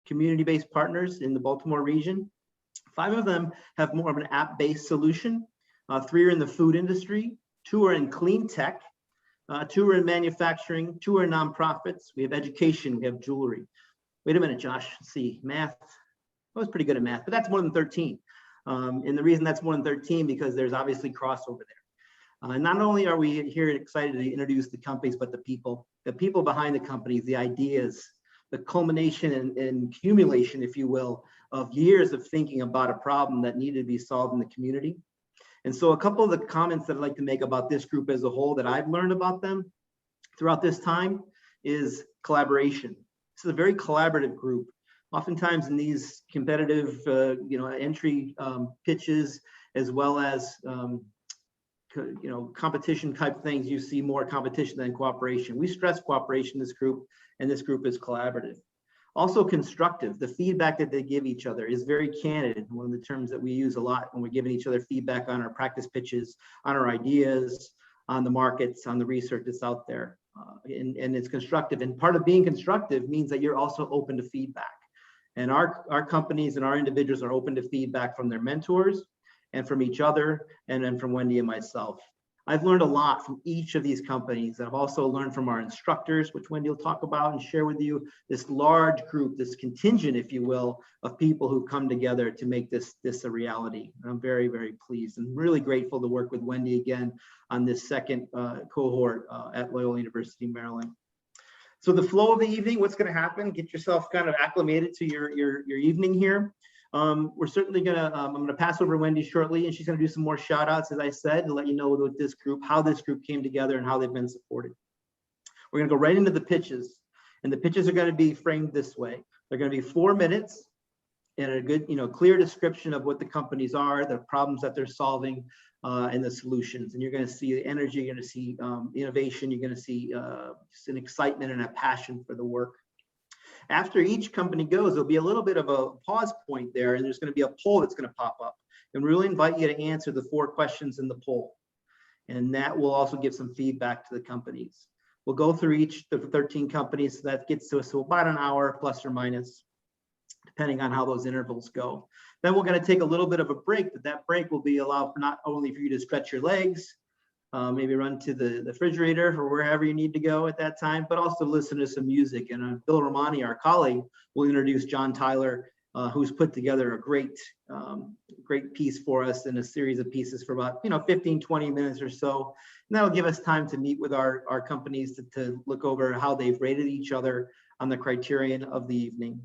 community-based partners in the Baltimore region. 5 of them have more of an app-based solution. 3 are in the food industry, 2 are in clean tech, 2 are in manufacturing, 2 are nonprofits. We have education, we have jewelry. Wait a minute, Josh, let's see, math. I was pretty good at math, but that's more than 13. And the reason that's more than 13 because there's obviously crossover there. And not only are we here excited to introduce the companies, but the people behind the companies, the ideas, the culmination and accumulation, if you will, of years of thinking about a problem that needed to be solved in the community. And so a couple of the comments that I'd like to make about this group as a whole that I've learned about them throughout this time is collaboration. This is a very collaborative group. Oftentimes in these competitive, entry pitches, as well as competition type things, you see more competition than cooperation. We stress cooperation in this group, and this group is collaborative. Also constructive. The feedback that they give each other is very candid. One of the terms that we use a lot when we're giving each other feedback on our practice pitches, on our ideas, on the markets, on the research that's out there. And it's constructive. And part of being constructive means that you're also open to feedback. And our companies and our individuals are open to feedback from their mentors and from each other, and then from Wendy and myself. I've learned a lot from each of these companies. I've also learned from our instructors, which Wendy will talk about and share with you, this large group, this contingent, if you will, of people who come together to make this a reality. And I'm very, very pleased and really grateful to work with Wendy again on this second cohort at Loyola University, Maryland. So the flow of the evening, what's going to happen? Get yourself kind of acclimated to your evening here. We're certainly gonna, I'm gonna pass over to Wendy shortly, and she's gonna do some more shout outs, as I said, to let you know with this group, how this group came together and how they've been supported. We're gonna go right into the pitches, and the pitches are gonna be framed this way. They're gonna be 4 minutes and a good, clear description of what the companies are, the problems that they're solving, and the solutions. And you're gonna see the energy, you're gonna see innovation, you're gonna see just an excitement and a passion for the work. After each company goes, there'll be a little bit of a pause point there, and there's going to be a poll that's going to pop up. And we really invite you to answer the 4 questions in the poll. And that will also give some feedback to the companies. We'll go through each of the 13 companies, so that gets to us to about an hour, plus or minus, depending on how those intervals go. Then we're going to take a little bit of a break, but that break will be allowed for not only for you to stretch your legs, maybe run to the refrigerator or wherever you need to go at that time, but also listen to some music. And Bill Romani, our colleague, will introduce John Tyler, who's put together a great piece for us in a series of pieces for about 15, 20 minutes or so. And that'll give us time to meet with our companies to look over how they've rated each other on the criterion of the evening.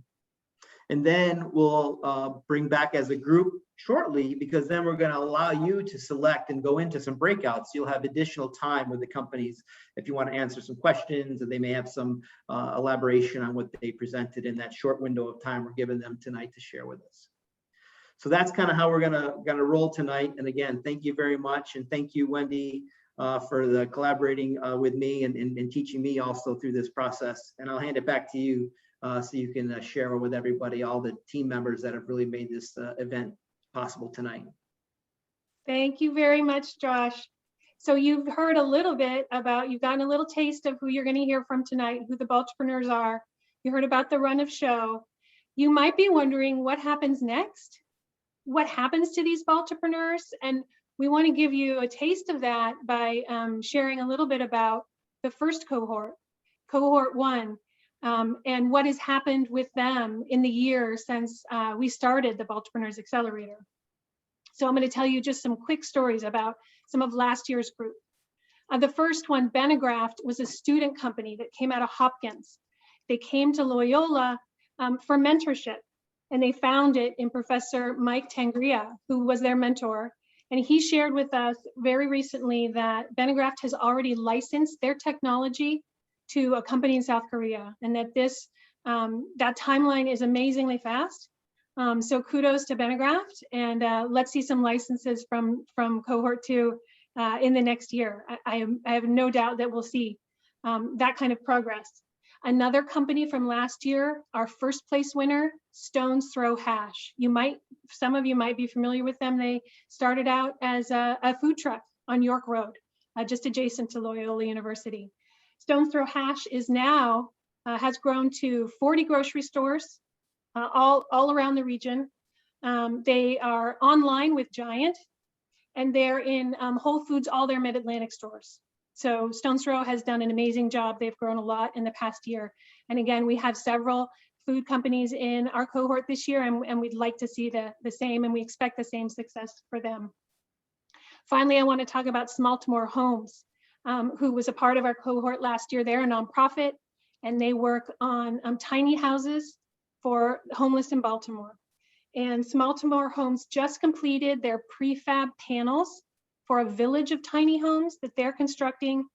And then we'll bring back as a group shortly, because then we're going to allow you to select and go into some breakouts. You'll have additional time with the companies if you want to answer some questions, and they may have some elaboration on what they presented in that short window of time we're giving them tonight to share with us. So that's kind of how we're gonna roll tonight. And again, thank you very much, and thank you, Wendy, for the collaborating with me and teaching me also through this process. And I'll hand it back to you so you can share with everybody, all the team members that have really made this event possible tonight. Thank you very much, Josh. So you've heard a little bit about, you've gotten a little taste of who you're going to hear from tonight, who the Baltipreneurs are. You heard about the run of show. You might be wondering what happens next. What happens to these Baltipreneurs? And we want to give you a taste of that by sharing a little bit about the first cohort, cohort 1. And what has happened with them in the year since we started the Baltipreneurs Accelerator. So I'm going to tell you just some quick stories about some of last year's group. The first one, Benegraft, was a student company that came out of Hopkins. They came to Loyola for mentorship, and they found it in Professor Mike Tangria, who was their mentor. And he shared with us very recently that Benegraft has already licensed their technology to a company in South Korea, and that that timeline is amazingly fast. So kudos to Benegraft, and let's see some licenses from cohort 2 in the next year. I have no doubt that we'll see that kind of progress. Another company from last year, our first place winner, Stone's Throw Hash. Some of you might be familiar with them. They started out as a food truck on York Road, just adjacent to Loyola University. Stone's Throw Hash is now, has grown to 40 grocery stores, all around the region. They are online with Giant, and they're in Whole Foods, all their Mid-Atlantic stores. So Stones Throw has done an amazing job. They've grown a lot in the past year. And again, we have several food companies in our cohort this year, and we'd like to see the same, and we expect the same success for them. Finally, I want to talk about Smaltimore Homes, who was a part of our cohort last year. They're a nonprofit, and they work on tiny houses for homeless in Baltimore. And Smaltimore Homes just completed their prefab panels for a village of tiny homes that they're constructing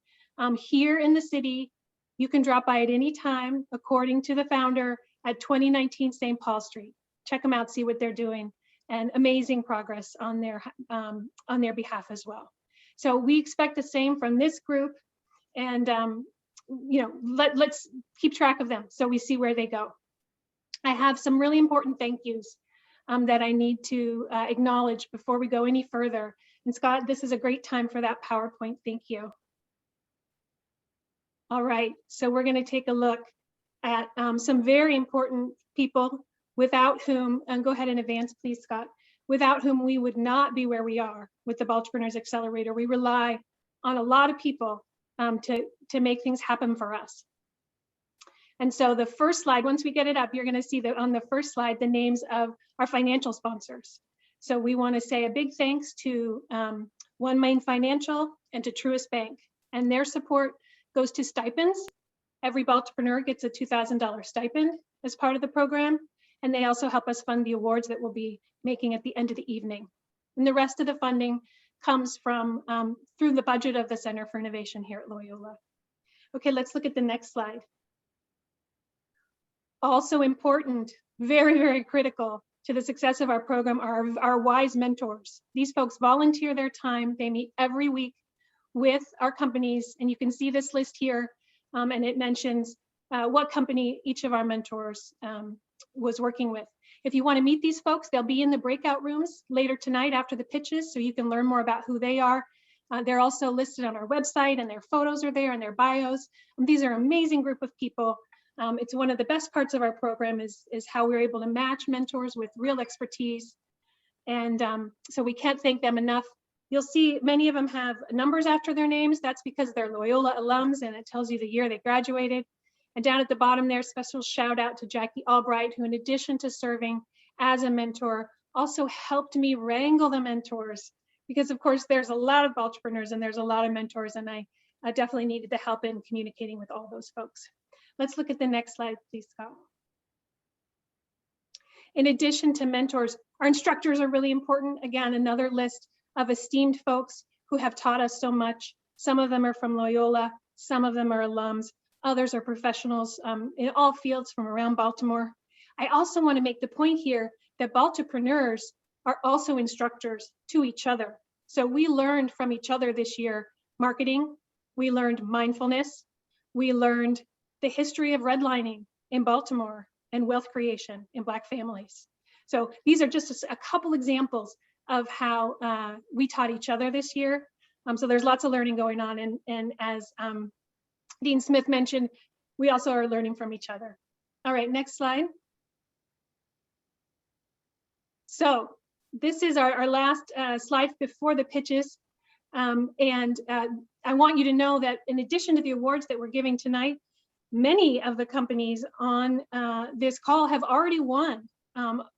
here in the city. You can drop by at any time, according to the founder, at 2019 St. Paul Street. Check them out, see what they're doing, and amazing progress on their behalf as well. So we expect the same from this group, and let's keep track of them so we see where they go. I have some really important thank yous that I need to acknowledge before we go any further. And Scott, this is a great time for that PowerPoint. Thank you. All right, so we're going to take a look at some very important people without whom, and go ahead and advance, please, Scott, without whom we would not be where we are with the Baltipreneurs Accelerator. We rely on a lot of people to make things happen for us. And so the first slide, once we get it up, you're going to see that on the first slide, the names of our financial sponsors. So we want to say a big thanks to One Main Financial and to Truist Bank, and their support goes to stipends. Every Baltipreneur gets a $2,000 stipend as part of the program, and they also help us fund the awards that we'll be making at the end of the evening. And the rest of the funding comes from through the budget of the Center for Innovation here at Loyola. Okay, let's look at the next slide. Also important, very, very critical to the success of our program are our WISE mentors. These folks volunteer their time. They meet every week with our companies, and you can see this list here, and it mentions what company each of our mentors was working with. If you want to meet these folks, they'll be in the breakout rooms later tonight after the pitches, so you can learn more about who they are. They're also listed on our website, and their photos are there and their bios. These are an amazing group of people. It's one of the best parts of our program is how we're able to match mentors with real expertise. And so we can't thank them enough. You'll see many of them have numbers after their names. That's because they're Loyola alums, and it tells you the year they graduated. And down at the bottom there, special shout out to Jackie Albright, who in addition to serving as a mentor, also helped me wrangle the mentors. Because of course, there's a lot of Baltipreneurs and there's a lot of mentors, and I definitely needed the help in communicating with all those folks. Let's look at the next slide, please, Scott. In addition to mentors, our instructors are really important. Again, another list of esteemed folks who have taught us so much. Some of them are from Loyola, some of them are alums, others are professionals in all fields from around Baltimore. I also want to make the point here that Baltipreneurs are also instructors to each other. So we learned from each other this year, marketing, we learned mindfulness, we learned the history of redlining in Baltimore and wealth creation in Black families. So these are just a couple examples of how we taught each other this year. So there's lots of learning going on. And as Dean Smith mentioned, we also are learning from each other. All right, next slide. So this is our last slide before the pitches. I want you to know that in addition to the awards that we're giving tonight, many of the companies on this call have already won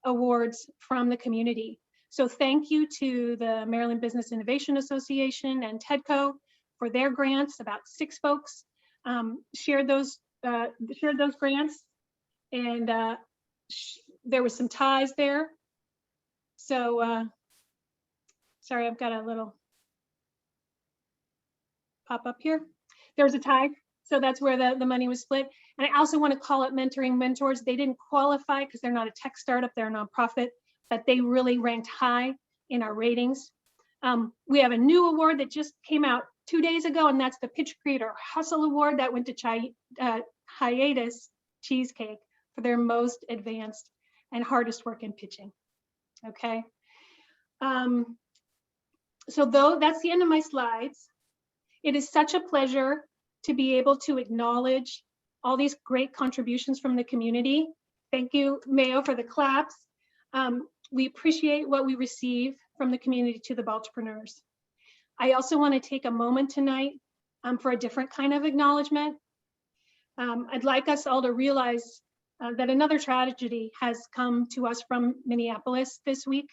awards from the community. So thank you to the Maryland Business Innovation Association and TEDCO for their grants. About 6 folks shared those grants, and there was some ties there. So sorry, I've got a little pop up here. There was a tie. So that's where the money was split. And I also want to call out Mentoring Mentors. They didn't qualify because they're not a tech startup, they're a nonprofit, but they really ranked high in our ratings. We have a new award that just came out 2 days ago, and that's the Pitch Creator Hustle Award that went to Hiatus Cheesecake for their most advanced and hardest work in pitching. Okay. So though that's the end of my slides, it is such a pleasure to be able to acknowledge all these great contributions from the community. Thank you, Mayo, for the claps. We appreciate what we receive from the community to the Baltipreneurs. I also want to take a moment tonight for a different kind of acknowledgement. I'd like us all to realize that another tragedy has come to us from Minneapolis this week,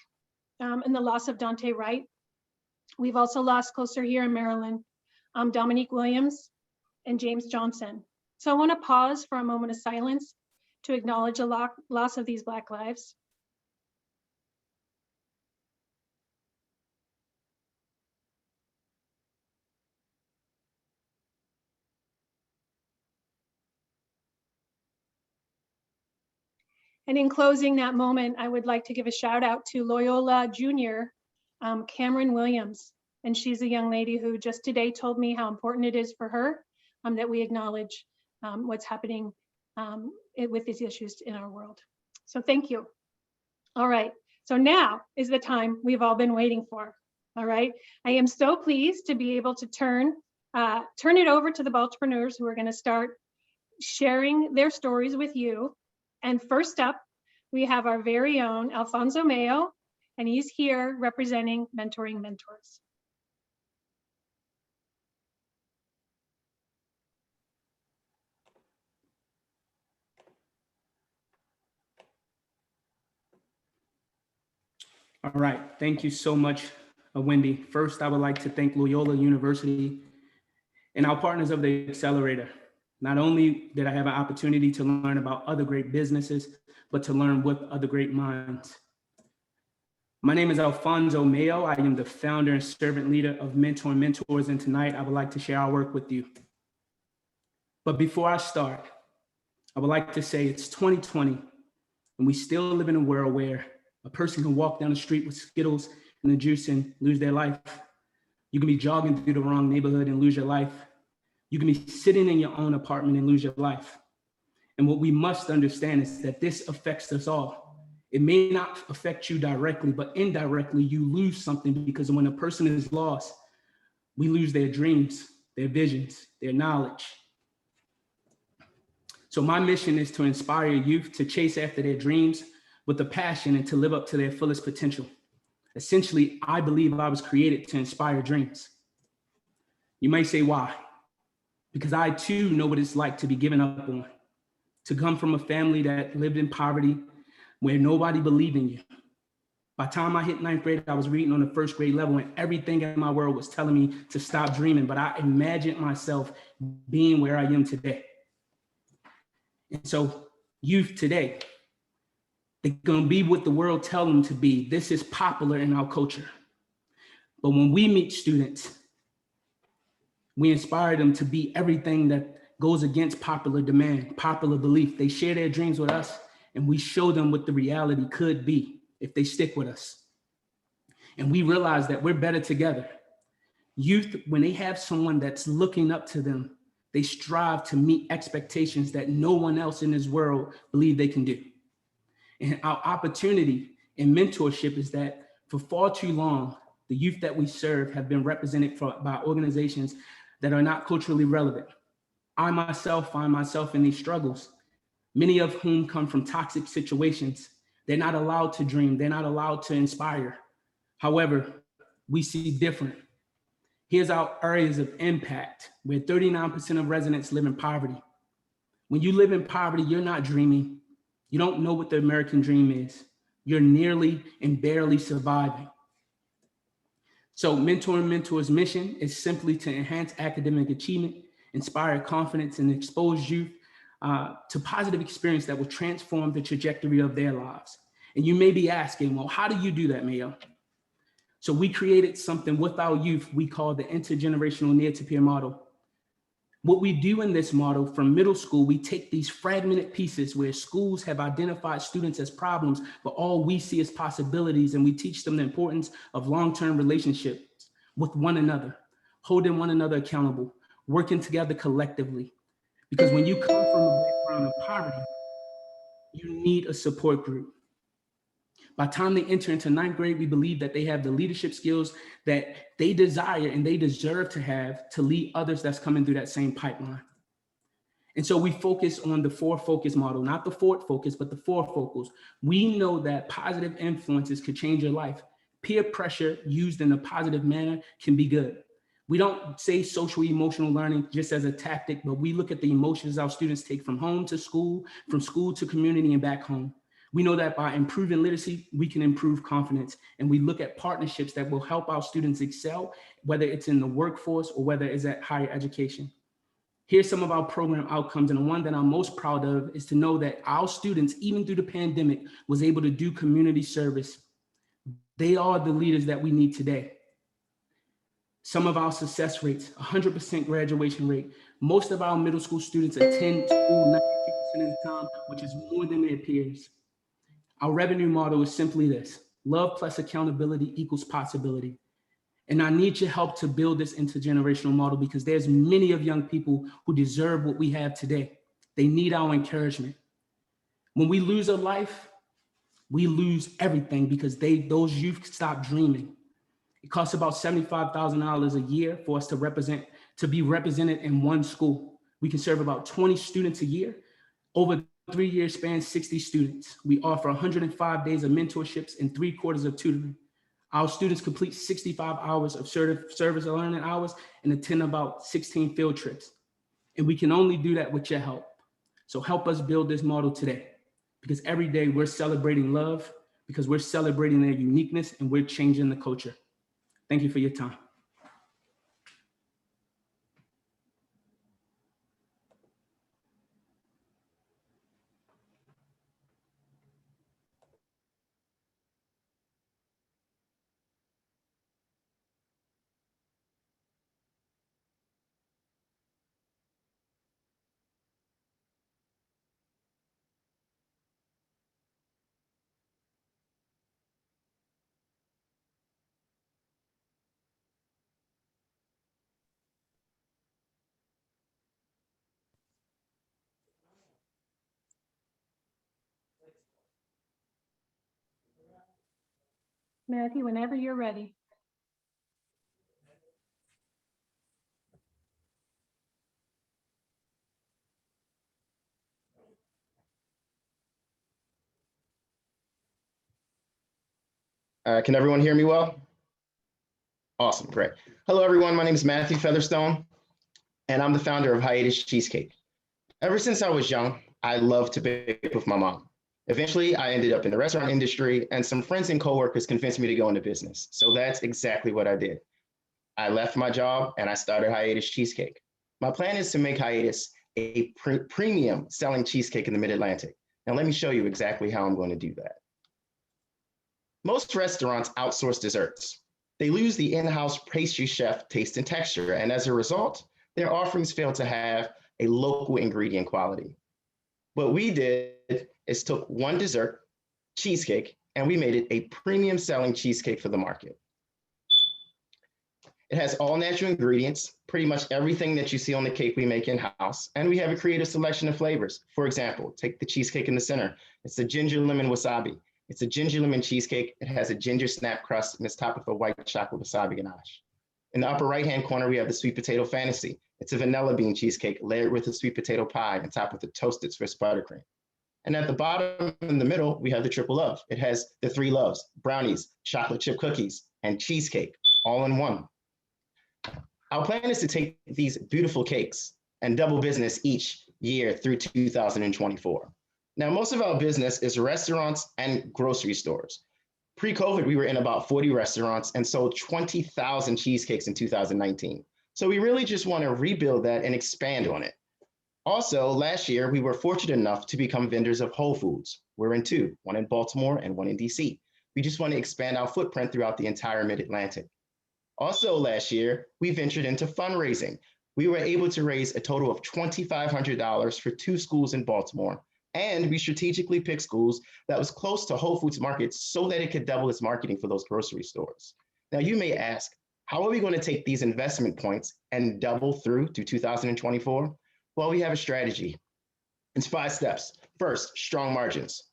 in the loss of Dante Wright. We've also lost closer here in Maryland, Dominique Williams and James Johnson. So I want to pause for a moment of silence to acknowledge the loss of these Black lives. And in closing that moment, I would like to give a shout out to Loyola Junior, Cameron Williams. And she's a young lady who just today told me how important it is for her that we acknowledge what's happening with these issues in our world. So thank you. All right, so now is the time we've all been waiting for. All right, I am so pleased to be able to turn it over to the Baltipreneurs, who are going to start sharing their stories with you. And first up, we have our very own Alfonso Mayo, and he's here representing Mentoring Mentors. All right, thank you so much, Wendy. First, I would like to thank Loyola University and our partners of the Accelerator. Not only did I have an opportunity to learn about other great businesses, but to learn with other great minds. My name is Alfonso Mayo. I am the founder and servant leader of Mentoring Mentors, and tonight I would like to share our work with you. But before I start, I would like to say it's 2020, and we still live in a world where a person can walk down the street with Skittles and the juice and lose their life. You can be jogging through the wrong neighborhood and lose your life. You can be sitting in your own apartment and lose your life. And what we must understand is that this affects us all. It may not affect you directly, but indirectly you lose something, because when a person is lost, we lose their dreams, their visions, their knowledge. So my mission is to inspire youth to chase after their dreams with a passion and to live up to their fullest potential. Essentially, I believe I was created to inspire dreams. You might say, why? Because I too know what it's like to be given up on, to come from a family that lived in poverty, where nobody believed in you. By the time I hit 9th grade, I was reading on the 1st grade level, and everything in my world was telling me to stop dreaming, but I imagined myself being where I am today. And so youth today, they're gonna be what the world tells them to be. This is popular in our culture. But when we meet students, we inspire them to be everything that goes against popular demand, popular belief. They share their dreams with us, and we show them what the reality could be if they stick with us. And we realize that we're better together. Youth, when they have someone that's looking up to them, they strive to meet expectations that no one else in this world believe they can do. And our opportunity in mentorship is that for far too long, the youth that we serve have been represented by organizations that are not culturally relevant. I myself find myself in these struggles, many of whom come from toxic situations. They're not allowed to dream. They're not allowed to inspire. However, we see different. Here's our areas of impact, where 39% of residents live in poverty. When you live in poverty, you're not dreaming. You don't know what the American dream is. You're nearly and barely surviving. So Mentoring Mentors' mission is simply to enhance academic achievement, inspire confidence, and expose youth to positive experience that will transform the trajectory of their lives. And you may be asking, well, how do you do that, Mayo? So we created something with our youth we call the intergenerational near-to-peer model. What we do in this model, from middle school, we take these fragmented pieces where schools have identified students as problems, but all we see is possibilities, and we teach them the importance of long-term relationships with one another, holding one another accountable, working together collectively. Because when you come from a background of poverty, you need a support group. By the time they enter into 9th grade, we believe that they have the leadership skills that they desire and they deserve to have to lead others that's coming through that same pipeline. And so we focus on the four focus model, not the Ford focus, but the four focals. We know that positive influences could change your life. Peer pressure used in a positive manner can be good. We don't say social emotional learning just as a tactic, but we look at the emotions our students take from home to school, from school to community and back home. We know that by improving literacy, we can improve confidence. And we look at partnerships that will help our students excel, whether it's in the workforce or whether it's at higher education. Here's some of our program outcomes, and the one that I'm most proud of is to know that our students, even through the pandemic, was able to do community service. They are the leaders that we need today. Some of our success rates, 100% graduation rate. Most of our middle school students attend school 92% of the time, which is more than their peers. Our revenue model is simply this: love plus accountability equals possibility. And I need your help to build this intergenerational model, because there's many of young people who deserve what we have today. They need our encouragement. When we lose a life, we lose everything, because those youth stop dreaming. It costs about $75,000 a year for us to be represented in one school. We can serve about 20 students a year. Over 3 years span, 60 students. We offer 105 days of mentorships and 3/4 of tutoring. Our students complete 65 hours of service learning hours and attend about 16 field trips. And we can only do that with your help. So help us build this model today, because every day we're celebrating love, because we're celebrating their uniqueness, and we're changing the culture. Thank you for your time. Matthew, whenever you're ready. Can everyone hear me well? Awesome, great. Hello, everyone. My name is Matthew Featherstone, and I'm the founder of Hiatus Cheesecake. Ever since I was young, I loved to bake with my mom. Eventually, I ended up in the restaurant industry, and some friends and coworkers convinced me to go into business. So that's exactly what I did. I left my job and I started Hiatus Cheesecake. My plan is to make Hiatus a premium selling cheesecake in the Mid-Atlantic. Now, let me show you exactly how I'm going to do that. Most restaurants outsource desserts. They lose the in-house pastry chef taste and texture, and as a result, their offerings fail to have a local ingredient quality. What we did is took one dessert, cheesecake, and we made it a premium selling cheesecake for the market. It has all natural ingredients, pretty much everything that you see on the cake we make in-house, and we have a creative selection of flavors. For example, take the cheesecake in the center. It's a ginger lemon wasabi. It's a ginger lemon cheesecake. It has a ginger snap crust and it's topped with a white chocolate wasabi ganache. In the upper right-hand corner, we have the sweet potato fantasy. It's a vanilla bean cheesecake layered with a sweet potato pie and topped with a toasted Swiss buttercream. And at the bottom in the middle, we have the triple love. It has the three loves: brownies, chocolate chip cookies, and cheesecake, all in one. Our plan is to take these beautiful cakes and double business each year through 2024. Now, most of our business is restaurants and grocery stores. Pre-COVID, we were in about 40 restaurants and sold 20,000 cheesecakes in 2019. So we really just want to rebuild that and expand on it. Also, last year, we were fortunate enough to become vendors of Whole Foods. We're in two, one in Baltimore and one in DC. We just want to expand our footprint throughout the entire Mid-Atlantic. Also last year, we ventured into fundraising. We were able to raise a total of $2,500 for 2 schools in Baltimore. And we strategically picked schools that was close to Whole Foods markets so that it could double its marketing for those grocery stores. Now you may ask, how are we going to take these investment points and double through to 2024? Well, we have a strategy. It's 5 steps. First, strong margins.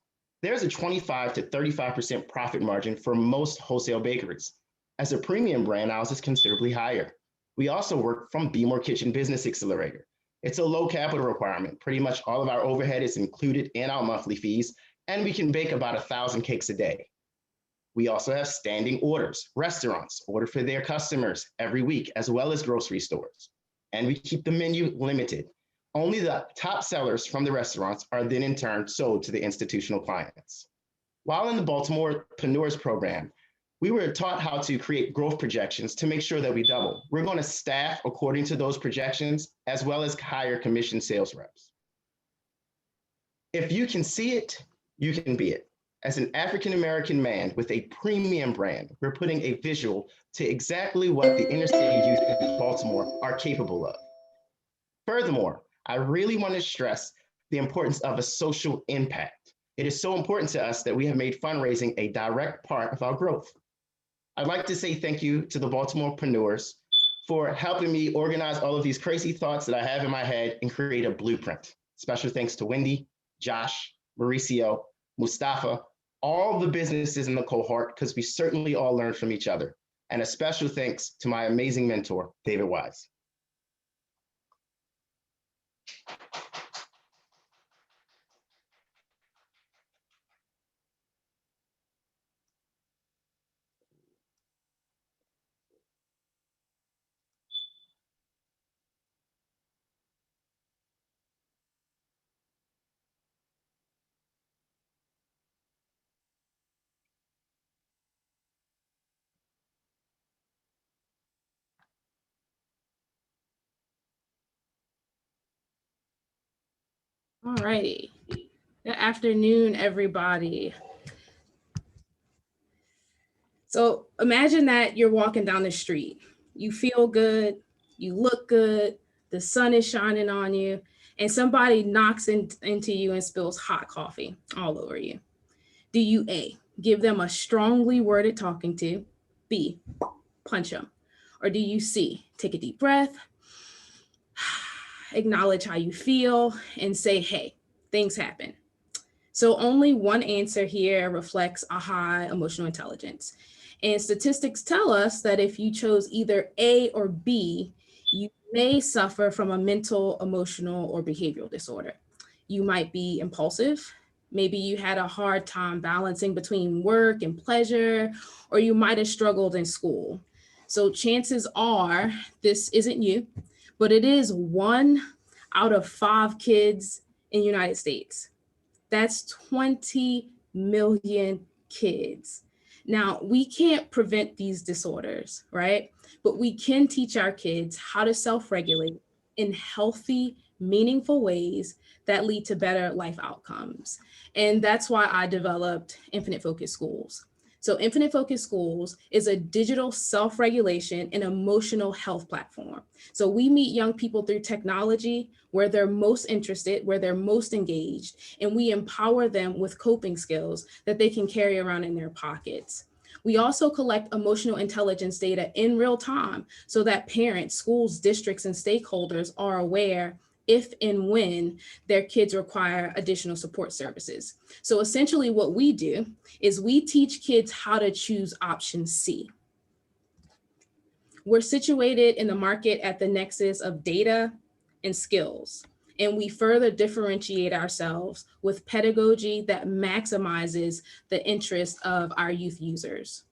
There's a 25 to 35% profit margin for most wholesale bakeries. As a premium brand, ours is considerably higher. We also work from Be More Kitchen Business Accelerator. It's a low capital requirement. Pretty much all of our overhead is included in our monthly fees, and we can bake about 1,000 cakes a day. We also have standing orders. Restaurants order for their customers every week, as well as grocery stores. And we keep the menu limited. Only the top sellers from the restaurants are then in turn sold to the institutional clients. While in the Baltipreneurs program, we were taught how to create growth projections to make sure that we double. We're going to staff according to those projections, as well as hire commission sales reps. If you can see it, you can be it. As an African-American man with a premium brand, we're putting a visual to exactly what the inner city youth in Baltimore are capable of. Furthermore, I really want to stress the importance of a social impact. It is so important to us that we have made fundraising a direct part of our growth. I'd like to say thank you to the Baltipreneurs for helping me organize all of these crazy thoughts that I have in my head and create a blueprint. Special thanks to Wendy, Josh, Mauricio, Mustafa, all the businesses in the cohort, because we certainly all learned from each other. And a special thanks to my amazing mentor, David Wise. All righty. Good afternoon, everybody. So imagine that you're walking down the street. You feel good, you look good, the sun is shining on you, and somebody knocks into you and spills hot coffee all over you. Do you A, give them a strongly worded talking to, B, punch them, or do you C, take a deep breath, acknowledge how you feel, and say, hey, things happen? So only one answer here reflects a high emotional intelligence. And statistics tell us that if you chose either A or B, you may suffer from a mental, emotional, or behavioral disorder. You might be impulsive. Maybe you had a hard time balancing between work and pleasure, or you might have struggled in school. So chances are this isn't you, but it is 1 out of 5 kids in the United States. That's 20 million kids. Now, we can't prevent these disorders, right? But we can teach our kids how to self-regulate in healthy, meaningful ways that lead to better life outcomes. And that's why I developed Infinite Focus Schools. So Infinite Focus Schools is a digital self-regulation and emotional health platform. So we meet young people through technology where they're most interested, where they're most engaged, and we empower them with coping skills that they can carry around in their pockets. We also collect emotional intelligence data in real time so that parents, schools, districts, and stakeholders are aware if and when their kids require additional support services. So essentially what we do is we teach kids how to choose option C. We're situated in the market at the nexus of data and skills, and we further differentiate ourselves with pedagogy that maximizes the interest of our youth users.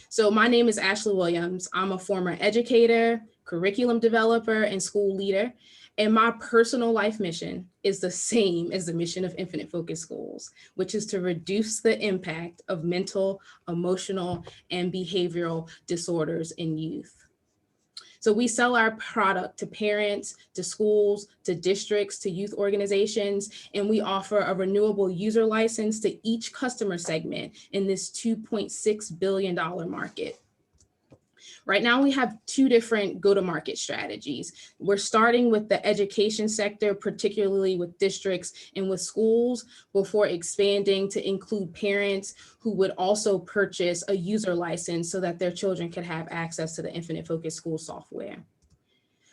So my name is Ashley Williams. I'm a former educator, curriculum developer, and school leader. And my personal life mission is the same as the mission of Infinite Focus Schools, which is to reduce the impact of mental, emotional, and behavioral disorders in youth. So we sell our product to parents, to schools, to districts, to youth organizations, and we offer a renewable user license to each customer segment in this $2.6 billion market. Right now, we have 2 different go-to-market strategies. We're starting with the education sector, particularly with districts and with schools, before expanding to include parents who would also purchase a user license so that their children could have access to the Infinite Focus School software.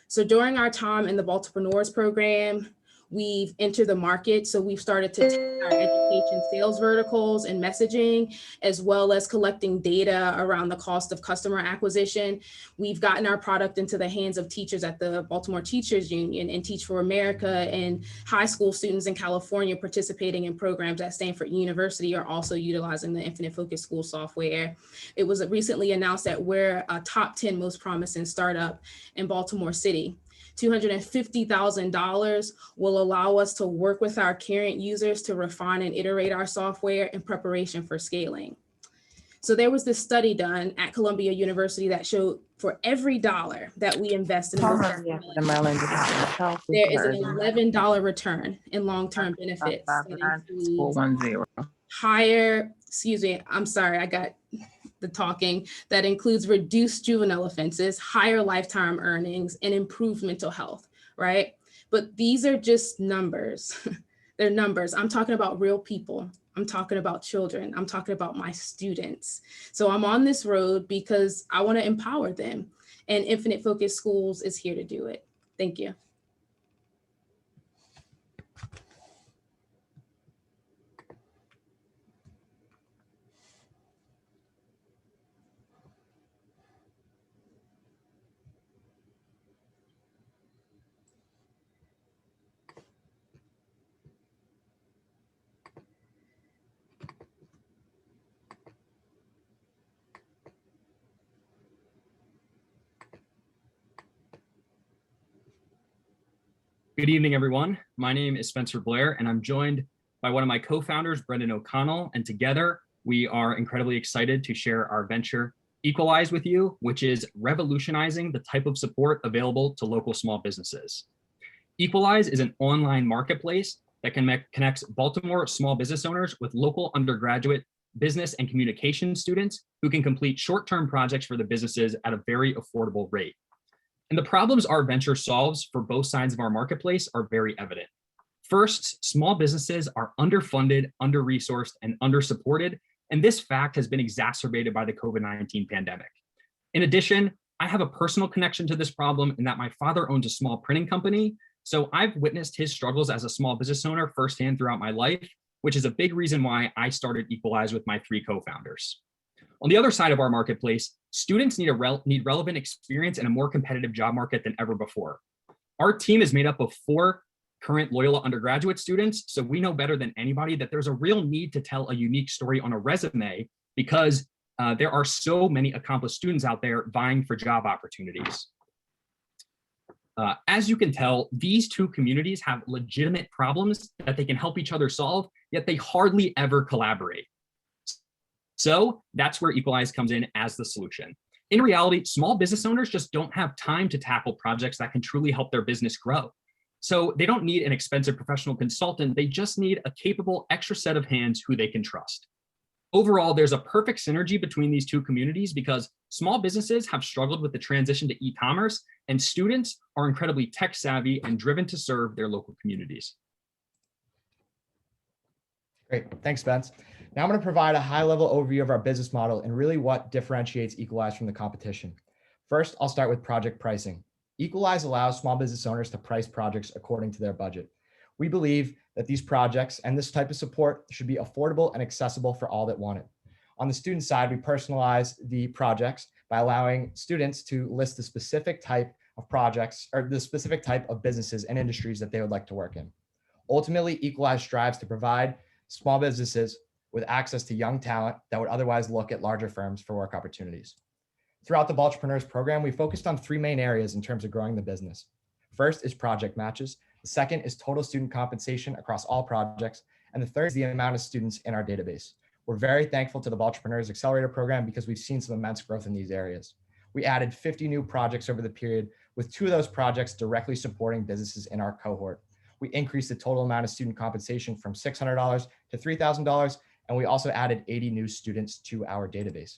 So during our time in the Baltipreneurs program, We've entered the market, so we've started to take our education sales verticals and messaging, as well as collecting data around the cost of customer acquisition. We've gotten our product into the hands of teachers at the Baltimore Teachers Union and Teach for America, and high school students in California participating in programs at Stanford University are also utilizing the Infinite Focus School software. It was recently announced that we're a top 10 most promising startup in Baltimore City. $250,000 will allow us to work with our current users to refine and iterate our software in preparation for scaling. So there was this study done at Columbia University that showed for every dollar that we invest in there is an $11 return in long-term benefits that includes higher, excuse me, I'm sorry, I got the talking, that includes reduced juvenile offenses, higher lifetime earnings, and improved mental health, right? But these are just numbers. They're numbers. I'm talking about real people. I'm talking about children. I'm talking about my students. So I'm on this road because I want to empower them, and Infinite Focus Schools is here to do it. Thank you. Good evening, everyone. My name is Spencer Blair, and I'm joined by one of my co-founders, Brendan O'Connell, and together we are incredibly excited to share our venture Equalize with you, which is revolutionizing the type of support available to local small businesses. Equalize is an online marketplace that connects Baltimore small business owners with local undergraduate business and communication students who can complete short-term projects for the businesses at a very affordable rate. And the problems our venture solves for both sides of our marketplace are very evident. First, small businesses are underfunded, under-resourced, and under-supported, and this fact has been exacerbated by the COVID-19 pandemic. In addition, I have a personal connection to this problem in that my father owns a small printing company, so I've witnessed his struggles as a small business owner firsthand throughout my life, which is a big reason why I started Equalize with my 3 co-founders. On the other side of our marketplace, students need relevant experience in a more competitive job market than ever before. Our team is made up of 4 current Loyola undergraduate students, so we know better than anybody that there's a real need to tell a unique story on a resume because there are so many accomplished students out there vying for job opportunities. As you can tell, these 2 communities have legitimate problems that they can help each other solve, yet they hardly ever collaborate. So that's where Equalize comes in as the solution. In reality, small business owners just don't have time to tackle projects that can truly help their business grow. So they don't need an expensive professional consultant, they just need a capable extra set of hands who they can trust. Overall, there's a perfect synergy between these 2 communities because small businesses have struggled with the transition to e-commerce, and students are incredibly tech savvy and driven to serve their local communities. Great, thanks, Spence. Now I'm going to provide a high-level overview of our business model and really what differentiates Equalize from the competition. First, I'll start with project pricing. Equalize allows small business owners to price projects according to their budget. We believe that these projects and this type of support should be affordable and accessible for all that want it. On the student side, we personalize the projects by allowing students to list the specific type of projects or the specific type of businesses and industries that they would like to work in. Ultimately, Equalize strives to provide small businesses with access to young talent that would otherwise look at larger firms for work opportunities. Throughout the Baltipreneurs program, we focused on 3 main areas in terms of growing the business. First is project matches. The second is total student compensation across all projects. And the third is the amount of students in our database. We're very thankful to the Baltipreneurs Accelerator program because we've seen some immense growth in these areas. We added 50 new projects over the period, with 2 of those projects directly supporting businesses in our cohort. We increased the total amount of student compensation from $600 to $3,000, and we also added 80 new students to our database.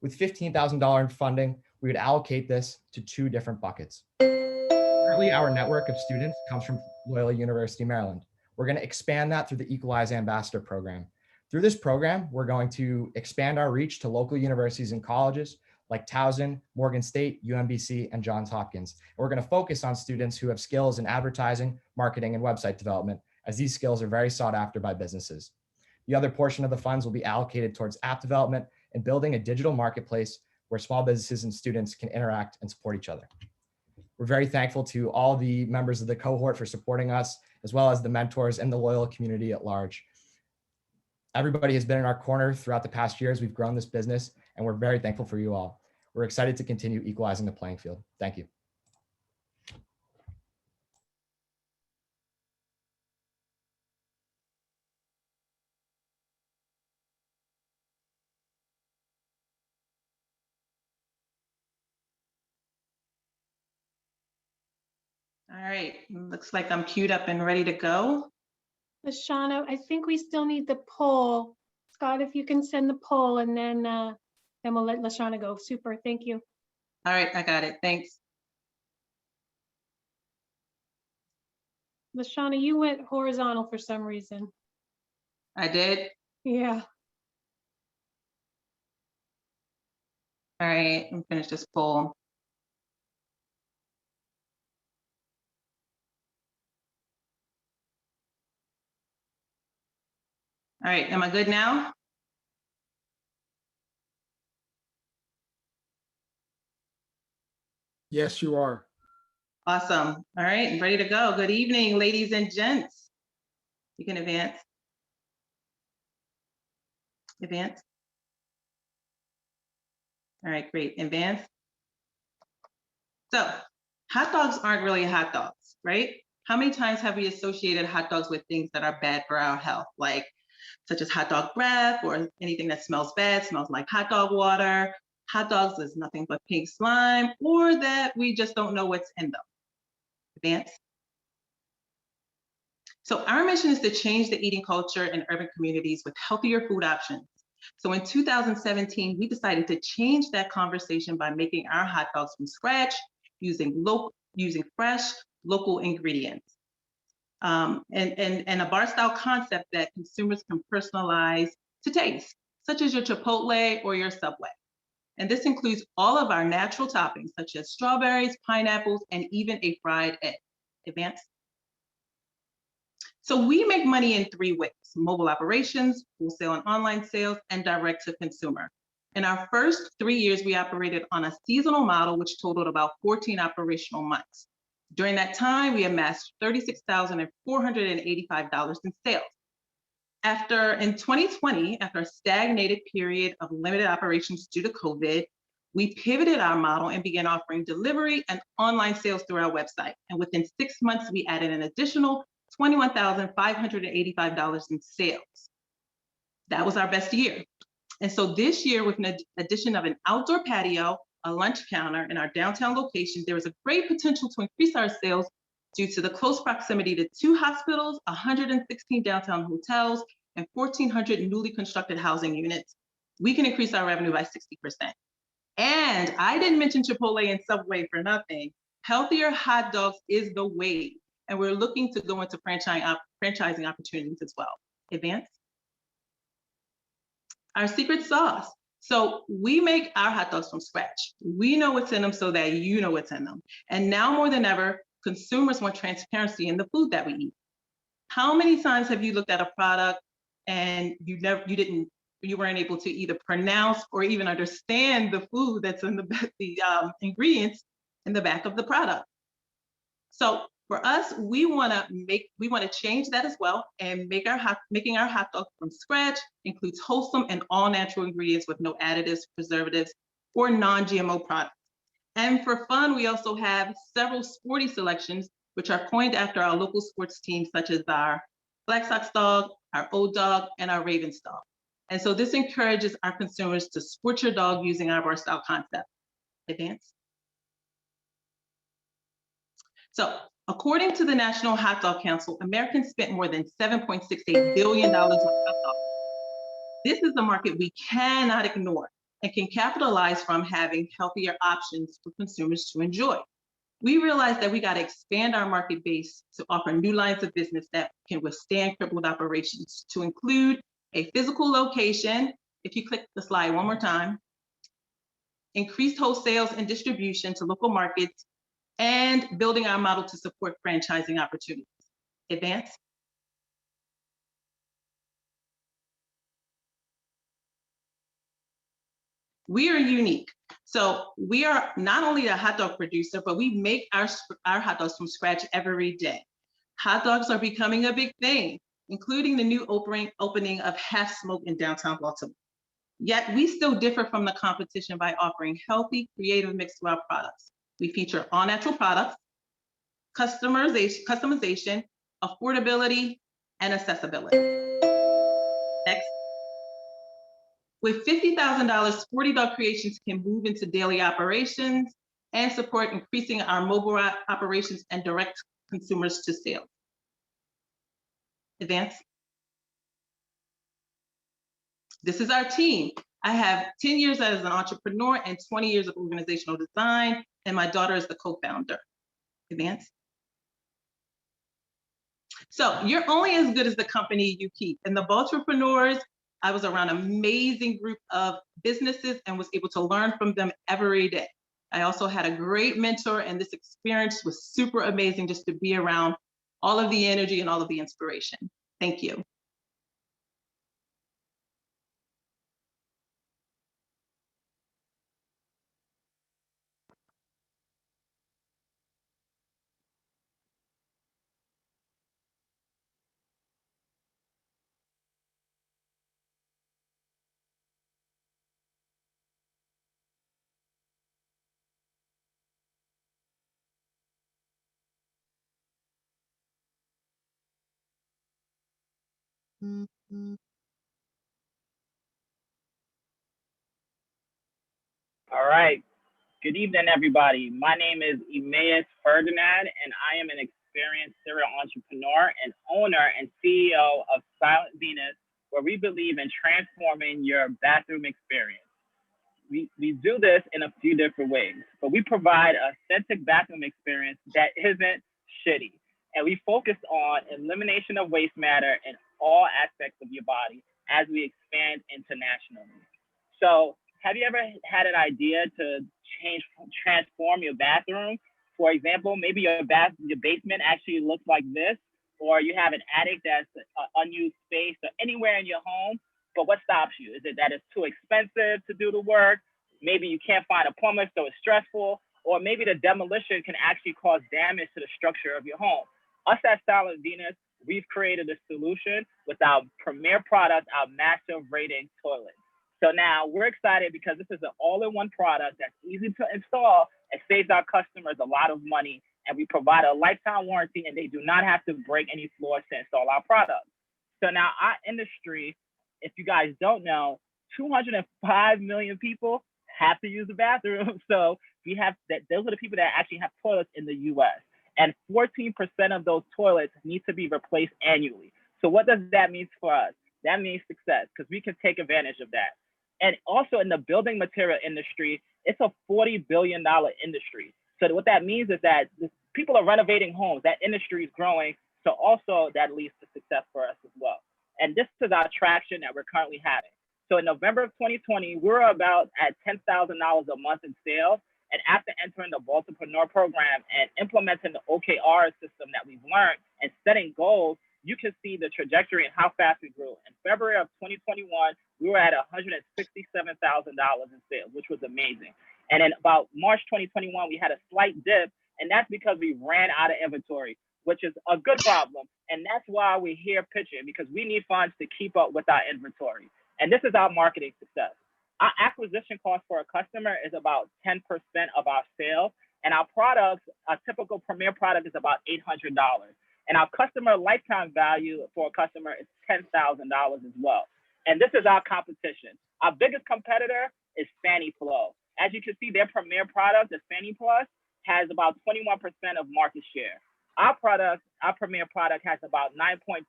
With $15,000 in funding, we would allocate this to 2 different buckets. Currently, our network of students comes from Loyola University, Maryland. We're going to expand that through the Equalize Ambassador program. Through this program, we're going to expand our reach to local universities and colleges, like Towson, Morgan State, UMBC, and Johns Hopkins. And we're going to focus on students who have skills in advertising, marketing, and website development, as these skills are very sought after by businesses. The other portion of the funds will be allocated towards app development and building a digital marketplace where small businesses and students can interact and support each other. We're very thankful to all the members of the cohort for supporting us, as well as the mentors and the loyal community at large. Everybody has been in our corner throughout the past years. We've grown this business, and we're very thankful for you all. We're excited to continue equalizing the playing field. Thank you. All right, looks like I'm queued up and ready to go. Lashana, I think we still need the poll. Scott, if you can send the poll, and then we'll let Lashana go. Super, thank you. All right, I got it, thanks. Lashana, you went horizontal for some reason. I did. Yeah. All right, I'm finished this poll. All right, am I good now? Yes, you are. Awesome. All right, I'm ready to go. Good evening, ladies and gents. You can advance. Advance. All right, great. Advance. So, hot dogs aren't really hot dogs, right? How many times have we associated hot dogs with things that are bad for our health, like such as hot dog breath or anything that smells bad, smells like hot dog water? Hot dogs is nothing but pink slime, or that we just don't know what's in them. Advance. So our mission is to change the eating culture in urban communities with healthier food options. So in 2017, we decided to change that conversation by making our hot dogs from scratch, using fresh, local ingredients. And a bar style concept that consumers can personalize to taste, such as your Chipotle or your Subway. And this includes all of our natural toppings, such as strawberries, pineapples, and even a fried egg. Advance. So we make money in 3 ways: mobile operations, wholesale and online sales, and direct to consumer. In our first 3 years, we operated on a seasonal model, which totaled about 14 operational months. During that time, we amassed $36,485 in sales. In 2020, after a stagnated period of limited operations due to COVID, we pivoted our model and began offering delivery and online sales through our website. And within 6 months, we added an additional $21,585 in sales. That was our best year. And so this year, with an addition of an outdoor patio, a lunch counter in our downtown location, there is a great potential to increase our sales due to the close proximity to 2 hospitals, 116 downtown hotels, and 1,400 newly constructed housing units. We can increase our revenue by 60%. And I didn't mention Chipotle and Subway for nothing. Healthier hot dogs is the wave, and we're looking to go into franchising opportunities as well. Advance. Our secret sauce. So we make our hot dogs from scratch. We know what's in them so that you know what's in them. And now more than ever, consumers want transparency in the food that we eat. How many times have you looked at a product and you weren't able to either pronounce or even understand the food that's in the ingredients in the back of the product? So for us, we want to change that as well, and making our hot dogs from scratch includes wholesome and all natural ingredients with no additives, preservatives, or non-GMO products. And for fun, we also have several sporty selections, which are coined after our local sports teams, such as our Black Sox dog, our Old Dog, and our Ravens dog. And so this encourages our consumers to sport your dog using our bar style concept. Advance. So according to the National Hot Dog Council, Americans spent more than $7.68 billion on hot dogs. This is a market we cannot ignore and can capitalize from having healthier options for consumers to enjoy. We realized that we got to expand our market base to offer new lines of business that can withstand crippled operations, to include a physical location. If you click the slide one more time, increased wholesales and distribution to local markets, and building our model to support franchising opportunities. Advance. We are unique. So we are not only a hot dog producer, but we make our hot dogs from scratch every day. Hot dogs are becoming a big thing, including the new opening of Half Smoke in downtown Baltimore. Yet we still differ from the competition by offering healthy, creative mix to our products. We feature all natural products, customization, affordability, and accessibility. Next. With $50,000, 40 Dog Creations can move into daily operations and support increasing our mobile operations and direct consumers to sales. Advance. This is our team. I have 10 years as an entrepreneur and 20 years of organizational design, and my daughter is the co-founder. Advance. So you're only as good as the company you keep. In the Baltipreneurs, I was around an amazing group of businesses and was able to learn from them every day. I also had a great mentor, and this experience was super amazing just to be around all of the energy and all of the inspiration. Thank you. All right. Good evening, everybody. My name is Emmaus Ferdinand, and I am an experienced serial entrepreneur and owner and CEO of Silent Venus, where we believe in transforming your bathroom experience. We do this in a few different ways, but we provide an authentic bathroom experience that isn't shitty. And we focus on elimination of waste matter in all aspects of your body as we expand internationally. So have you ever had an idea to transform your bathroom? For example, maybe your basement actually looks like this, or you have an attic that's an unused space, or anywhere in your home. But what stops you? Is it that it's too expensive to do the work? Maybe you can't find a plumber, so it's stressful, or maybe the demolition can actually cause damage to the structure of your home. Us at Silent Venus, we've created a solution with our premier product, our massive rating toilet. So now we're excited because this is an all-in-one product that's easy to install and saves our customers a lot of money. And we provide a lifetime warranty, and they do not have to break any floors to install our product. So now our industry, if you guys don't know, 205 million people have to use the bathroom. So we have that; those are the people that actually have toilets in the US. And 14% of those toilets need to be replaced annually. So what does that mean for us? That means success, because we can take advantage of that. And also in the building material industry, it's a $40 billion industry. So what that means is that people are renovating homes. That industry is growing. So also that leads to success for us as well. And this is our traction that we're currently having. So in November of 2020, we were about at $10,000 a month in sales. And after entering the Baltipreneur program and implementing the OKR system that we've learned and setting goals, you can see the trajectory and how fast we grew. In February of 2021, we were at $167,000 in sales, which was amazing. And in about March 2021, we had a slight dip, and that's because we ran out of inventory, which is a good problem. And that's why we're here pitching, because we need funds to keep up with our inventory. And this is our marketing success. Our acquisition cost for a customer is about 10% of our sales. And our products, a typical premier product is about $800. And our customer lifetime value for a customer is $10,000 as well. And this is our competition. Our biggest competitor is Fannie Flow. As you can see, their premier product, the Fannie Plus, has about 21% of market share. Our product, our premier product, has about 9.3%.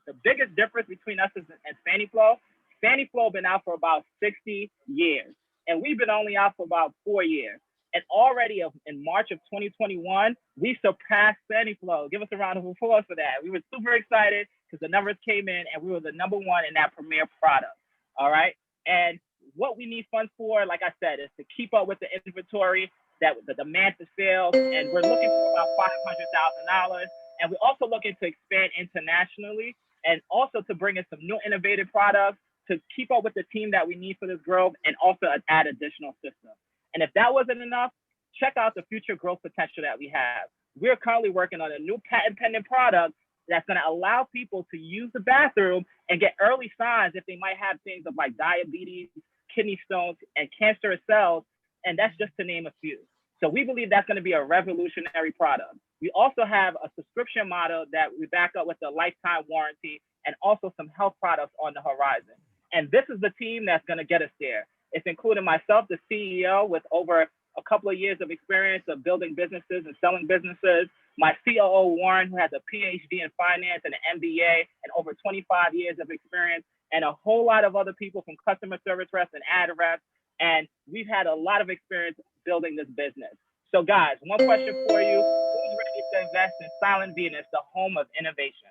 The biggest difference between us and Fannie Flow been out for about 60 years. And we've been only out for about 4 years. And already in March of 2021, we surpassed Fannie Flow. Give us a round of applause for that. We were super excited because the numbers came in and we were the #1 in that premier product. All right. And what we need funds for, like I said, is to keep up with the inventory, that the demand to sales, and we're looking for about $500,000. And we're also looking to expand internationally and also to bring in some new innovative products to keep up with the team that we need for this growth and also add additional systems. And if that wasn't enough, check out the future growth potential that we have. We're currently working on a new patent pending product that's going to allow people to use the bathroom and get early signs if they might have things of like diabetes, kidney stones, and cancerous cells. And that's just to name a few. So we believe that's going to be a revolutionary product. We also have a subscription model that we back up with a lifetime warranty and also some health products on the horizon. And this is the team that's going to get us there. It's including myself, the CEO, with over a couple of years of experience of building businesses and selling businesses. My COO, Warren, who has a PhD in finance and an MBA and over 25 years of experience, and a whole lot of other people from customer service reps and ad reps. And we've had a lot of experience building this business. So guys, one question for you. Who's ready to invest in Silent Venus, the home of innovation?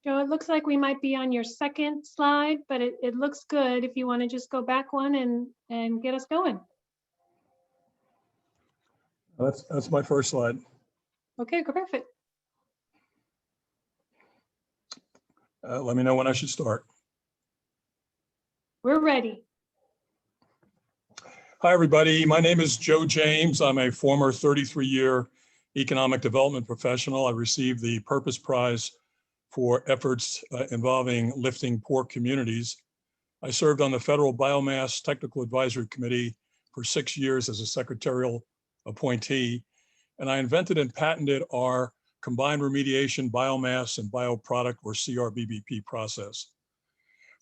Joe, it looks like we might be on your second slide, but it looks good if you want to just go back one and get us going. That's my first slide. Okay, perfect. Let me know when I should start. We're ready. Hi, everybody. My name is Joe James. I'm a former 33-year economic development professional. I received the Purpose Prize for efforts involving lifting poor communities. I served on the Federal Biomass Technical Advisory Committee for 6 years as a secretarial appointee, and I invented and patented our combined remediation biomass and bioproduct, or CRBBP, process.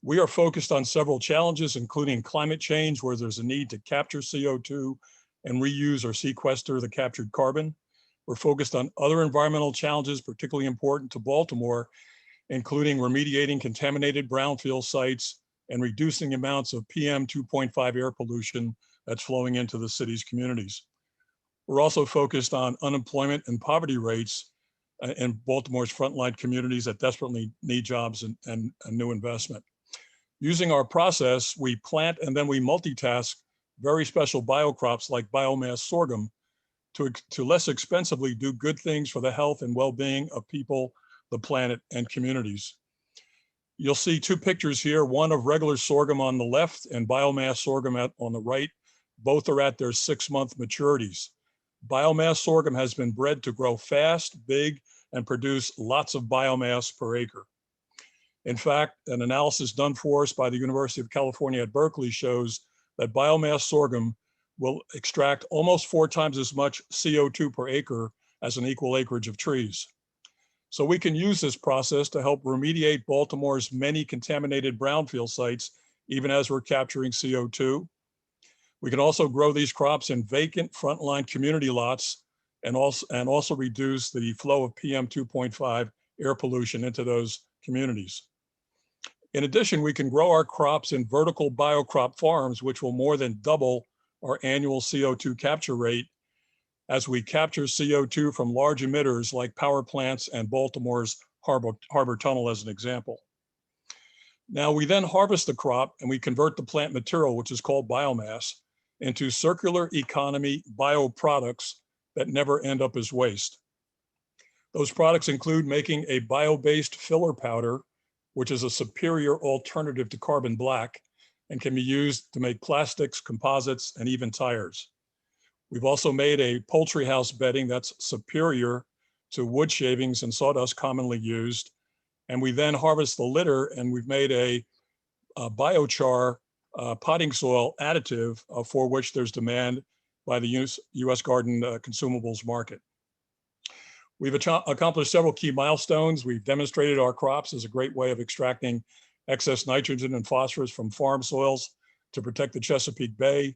We are focused on several challenges, including climate change, where there's a need to capture CO2 and reuse or sequester the captured carbon. We're focused on other environmental challenges, particularly important to Baltimore, including remediating contaminated brownfield sites and reducing amounts of PM 2.5 air pollution that's flowing into the city's communities. We're also focused on unemployment and poverty rates in Baltimore's frontline communities that desperately need jobs and new investment. Using our process, we plant and then we multitask very special biocrops like biomass sorghum to less expensively do good things for the health and well-being of people, the planet, and communities. You'll see two pictures here, one of regular sorghum on the left and biomass sorghum on the right. Both are at their 6-month maturities. Biomass sorghum has been bred to grow fast, big, and produce lots of biomass per acre. In fact, an analysis done for us by the University of California at Berkeley shows that biomass sorghum will extract almost 4 times as much CO2 per acre as an equal acreage of trees. So we can use this process to help remediate Baltimore's many contaminated brownfield sites, even as we're capturing CO2. We can also grow these crops in vacant frontline community lots and also reduce the flow of PM 2.5 air pollution into those communities. In addition, we can grow our crops in vertical biocrop farms, which will more than double our annual CO2 capture rate as we capture CO2 from large emitters like power plants and Baltimore's Harbor Tunnel as an example. Now we then harvest the crop and we convert the plant material, which is called biomass, into circular economy bioproducts that never end up as waste. Those products include making a bio-based filler powder, which is a superior alternative to carbon black and can be used to make plastics, composites, and even tires. We've also made a poultry house bedding that's superior to wood shavings and sawdust commonly used. And we then harvest the litter and we've made a biochar potting soil additive for which there's demand by the US garden consumables market. We've accomplished several key milestones. We've demonstrated our crops as a great way of extracting excess nitrogen and phosphorus from farm soils to protect the Chesapeake Bay.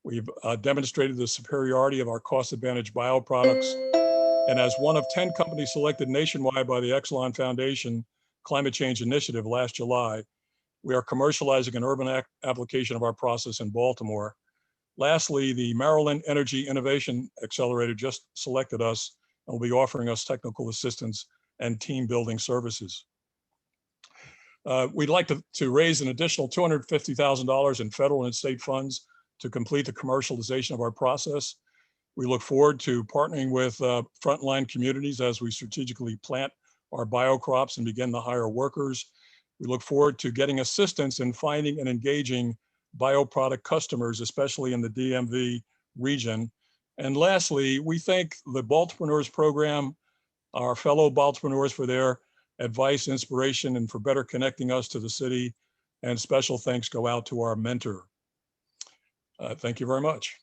We've demonstrated the superiority of our cost advantage bioproducts. And as one of 10 companies selected nationwide by the Exelon Foundation Climate Change Initiative last July, we are commercializing an urban application of our process in Baltimore. Lastly, the Maryland Energy Innovation Accelerator just selected us and will be offering us technical assistance and team building services. We'd like to raise an additional $250,000 in federal and state funds to complete the commercialization of our process. We look forward to partnering with frontline communities as we strategically plant our biocrops and begin to hire workers. We look forward to getting assistance in finding and engaging bioproduct customers, especially in the DMV region. And lastly, we thank the Baltipreneurs program, our fellow Baltipreneurs, for their advice, inspiration, and for better connecting us to the city. And special thanks go out to our mentor. Thank you very much.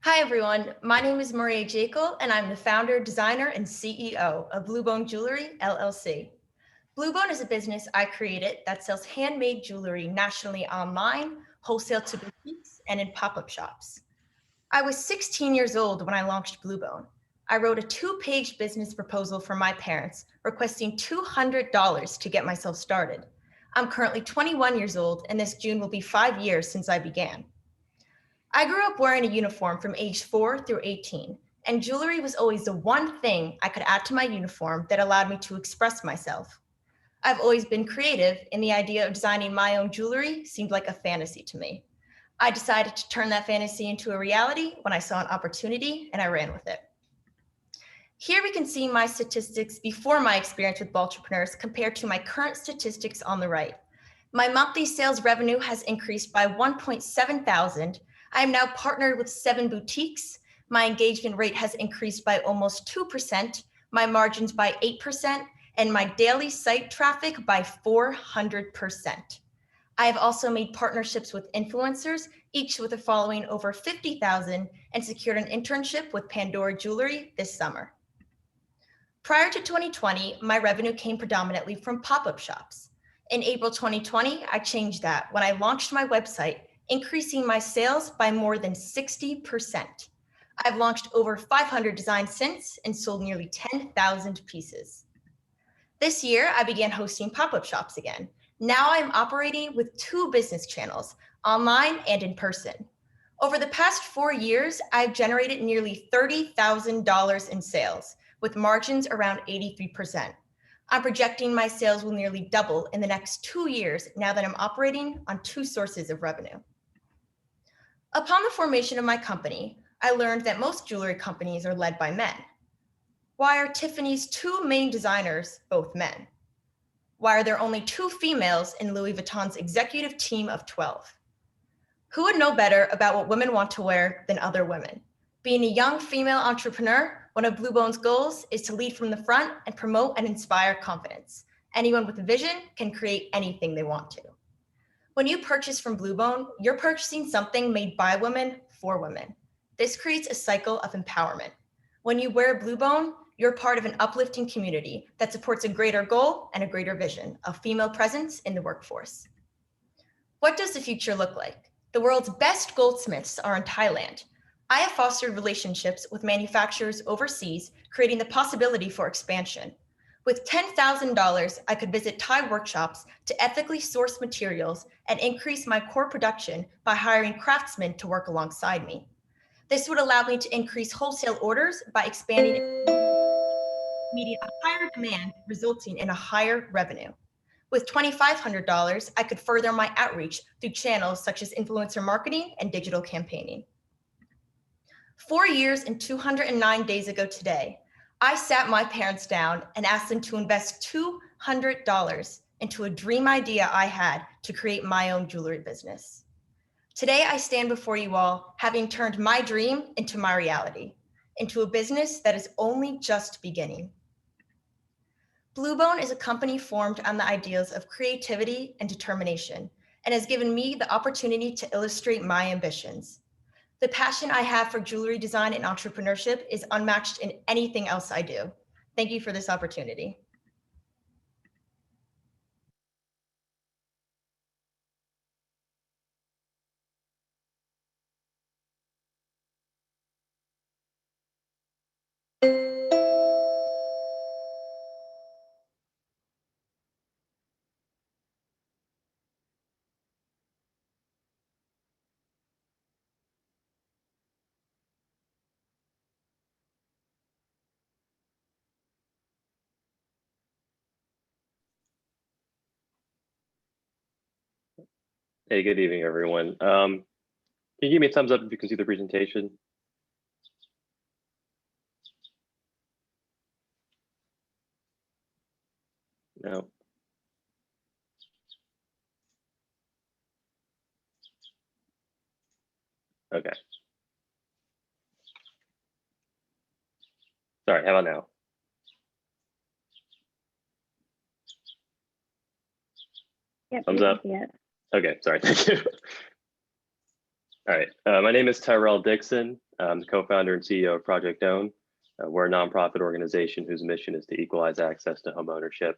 Hi, everyone. My name is Maria Jekyll, and I'm the founder, designer, and CEO of Bluebone Jewelry, LLC. Bluebone is a business I created that sells handmade jewelry nationally online, wholesale to boutiques, and in pop-up shops. I was 16 years old when I launched Bluebone. I wrote a 2-page business proposal for my parents, requesting $200 to get myself started. I'm currently 21 years old, and this June will be 5 years since I began. I grew up wearing a uniform from age 4 through 18, and jewelry was always the one thing I could add to my uniform that allowed me to express myself. I've always been creative, and the idea of designing my own jewelry seemed like a fantasy to me. I decided to turn that fantasy into a reality when I saw an opportunity, and I ran with it. Here we can see my statistics before my experience with Baltipreneurs compared to my current statistics on the right. My monthly sales revenue has increased by 1.7 thousand. I am now partnered with 7 boutiques. My engagement rate has increased by almost 2%, my margins by 8%, and my daily site traffic by 400%. I have also made partnerships with influencers, each with a following over 50,000, and secured an internship with Pandora Jewelry this summer. Prior to 2020, my revenue came predominantly from pop-up shops. In April 2020, I changed that when I launched my website, increasing my sales by more than 60%. I've launched over 500 designs since and sold nearly 10,000 pieces. This year, I began hosting pop-up shops again. Now I'm operating with 2 business channels, online and in person. Over the past 4 years, I've generated nearly $30,000 in sales, with margins around 83%. I'm projecting my sales will nearly double in the next 2 years now that I'm operating on 2 sources of revenue. Upon the formation of my company, I learned that most jewelry companies are led by men. Why are Tiffany's 2 main designers both men? Why are there only 2 females in Louis Vuitton's executive team of 12? Who would know better about what women want to wear than other women? Being a young female entrepreneur, one of Bluebone's goals is to lead from the front and promote and inspire confidence. Anyone with a vision can create anything they want to. When you purchase from Bluebone, you're purchasing something made by women for women. This creates a cycle of empowerment. When you wear Bluebone, you're part of an uplifting community that supports a greater goal and a greater vision of female presence in the workforce. What does the future look like? The world's best goldsmiths are in Thailand. I have fostered relationships with manufacturers overseas, creating the possibility for expansion. With $10,000, I could visit Thai workshops to ethically source materials and increase my core production by hiring craftsmen to work alongside me. This would allow me to increase wholesale orders by expanding, meeting a higher demand, resulting in a higher revenue. With $2,500, I could further my outreach through channels such as influencer marketing and digital campaigning. 4 years and 209 days ago today, I sat my parents down and asked them to invest $200 into a dream idea I had to create my own jewelry business. Today, I stand before you all, having turned my dream into my reality, into a business that is only just beginning. Bluebone is a company formed on the ideals of creativity and determination, and has given me the opportunity to illustrate my ambitions. The passion I have for jewelry design and entrepreneurship is unmatched in anything else I do. Thank you for this opportunity. Hey, good evening, everyone. Can you give me a thumbs up if you can see the presentation? No. Okay. Sorry, how about now? Yep, Thumbs up. Okay, sorry, thank you. All right, my name is Tyrell Dixon. I'm the co-founder and CEO of Project Own. We're a nonprofit organization whose mission is to equalize access to homeownership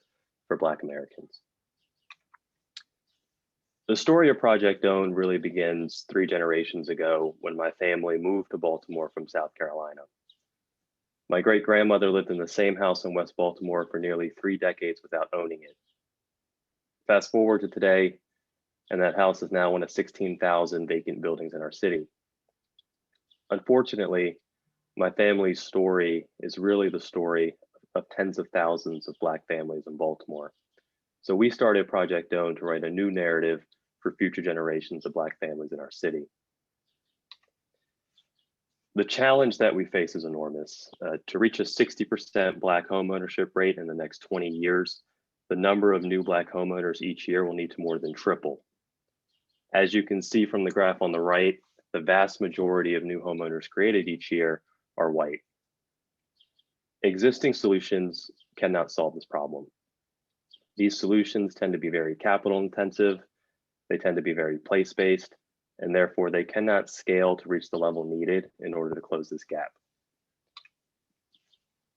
for Black Americans. The story of Project Own really begins 3 generations ago when my family moved to Baltimore from South Carolina. My great-grandmother lived in the same house in West Baltimore for nearly 3 decades without owning it. Fast forward to today, and that house is now one of 16,000 vacant buildings in our city. Unfortunately, my family's story is really the story of tens of thousands of Black families in Baltimore. So we started Project Own to write a new narrative for future generations of Black families in our city. The challenge that we face is enormous. To reach a 60% Black homeownership rate in the next 20 years, the number of new Black homeowners each year will need to more than triple. As you can see from the graph on the right, the vast majority of new homeowners created each year are white. Existing solutions cannot solve this problem. These solutions tend to be very capital intensive, they tend to be very place-based, and therefore they cannot scale to reach the level needed in order to close this gap.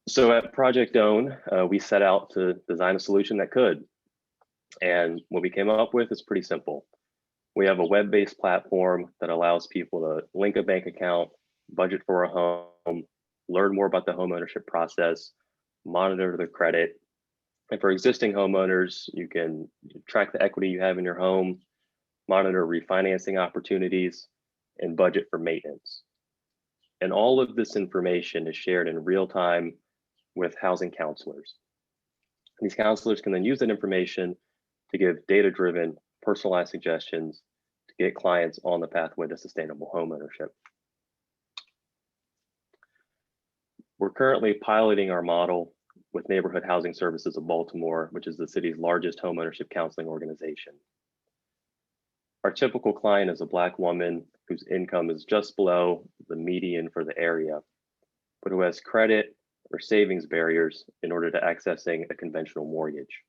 So at Project Own, we set out to design a solution that could. And what we came up with is pretty simple. We have a web-based platform that allows people to link a bank account, budget for a home, learn more about the homeownership process, monitor their credit. And for existing homeowners, you can track the equity you have in your home, monitor refinancing opportunities, and budget for maintenance. And all of this information is shared in real time with housing counselors. These counselors can then use that information to give data-driven, personalized suggestions to get clients on the pathway to sustainable homeownership. We're currently piloting our model with Neighborhood Housing Services of Baltimore, which is the city's largest homeownership counseling organization. Our typical client is a Black woman whose income is just below the median for the area, but who has credit or savings barriers in order to accessing a conventional mortgage.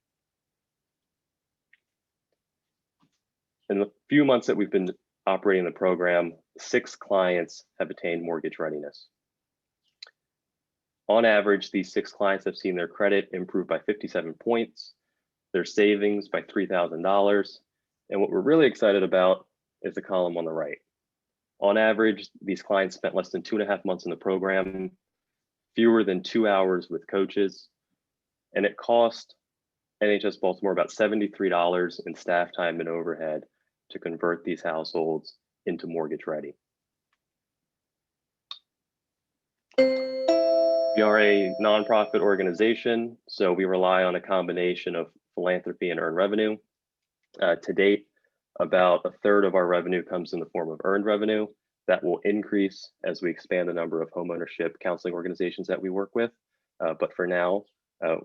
In the few months that we've been operating the program, 6 clients have attained mortgage readiness. On average, these 6 clients have seen their credit improve by 57 points, their savings by $3,000. And what we're really excited about is the column on the right. On average, these clients spent less than 2.5 months in the program, fewer than 2 hours with coaches, and it cost NHS Baltimore about $73 in staff time and overhead to convert these households into mortgage ready. We are a nonprofit organization, so we rely on a combination of philanthropy and earned revenue. To date, about 1/3 of our revenue comes in the form of earned revenue. That will increase as we expand the number of homeownership counseling organizations that we work with. But for now,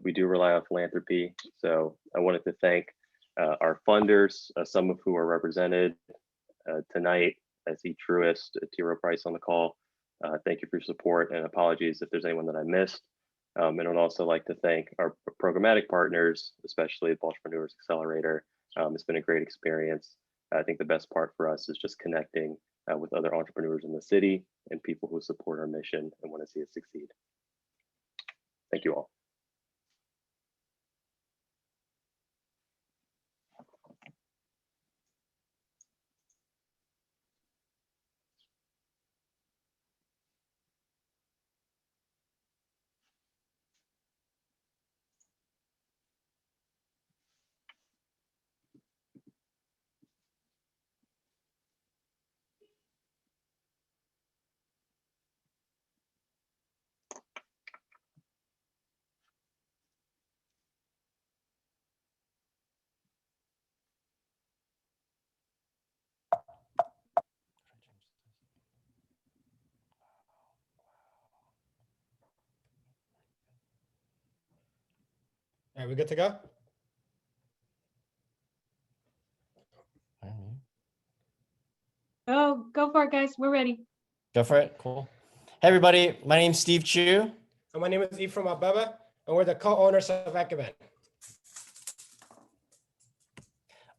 we do rely on philanthropy. So I wanted to thank our funders, some of who are represented tonight. I see Truist, T. Rowe Price on the call. Thank you for your support, and apologies if there's anyone that I missed. And I'd also like to thank our programmatic partners, especially Baltipreneurs Accelerator. It's been a great experience. I think the best part for us is just connecting with other entrepreneurs in the city and people who support our mission and want to see it succeed. Thank you all. All right, we good to go? Oh, go for it, guys. We're ready. Go for it. Cool. Hey, everybody. My name's Steve Chu. And my name is Ephraim Abeba, and we're the co-owners of Ekiban.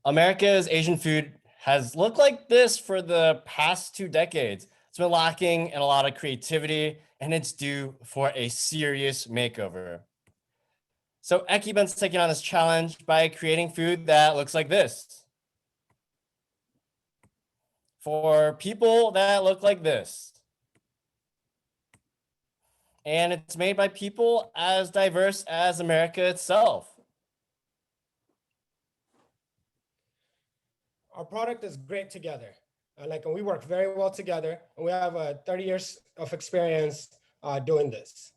America's Asian food has looked like this for the past 2 decades. It's been lacking in a lot of creativity, and it's due for a serious makeover. So Ekiban's taking on this challenge by creating food that looks like this. For people that look like this. And it's made by people as diverse as America itself. Our product is great together. And we work very well together. And we have 30 years of experience doing this.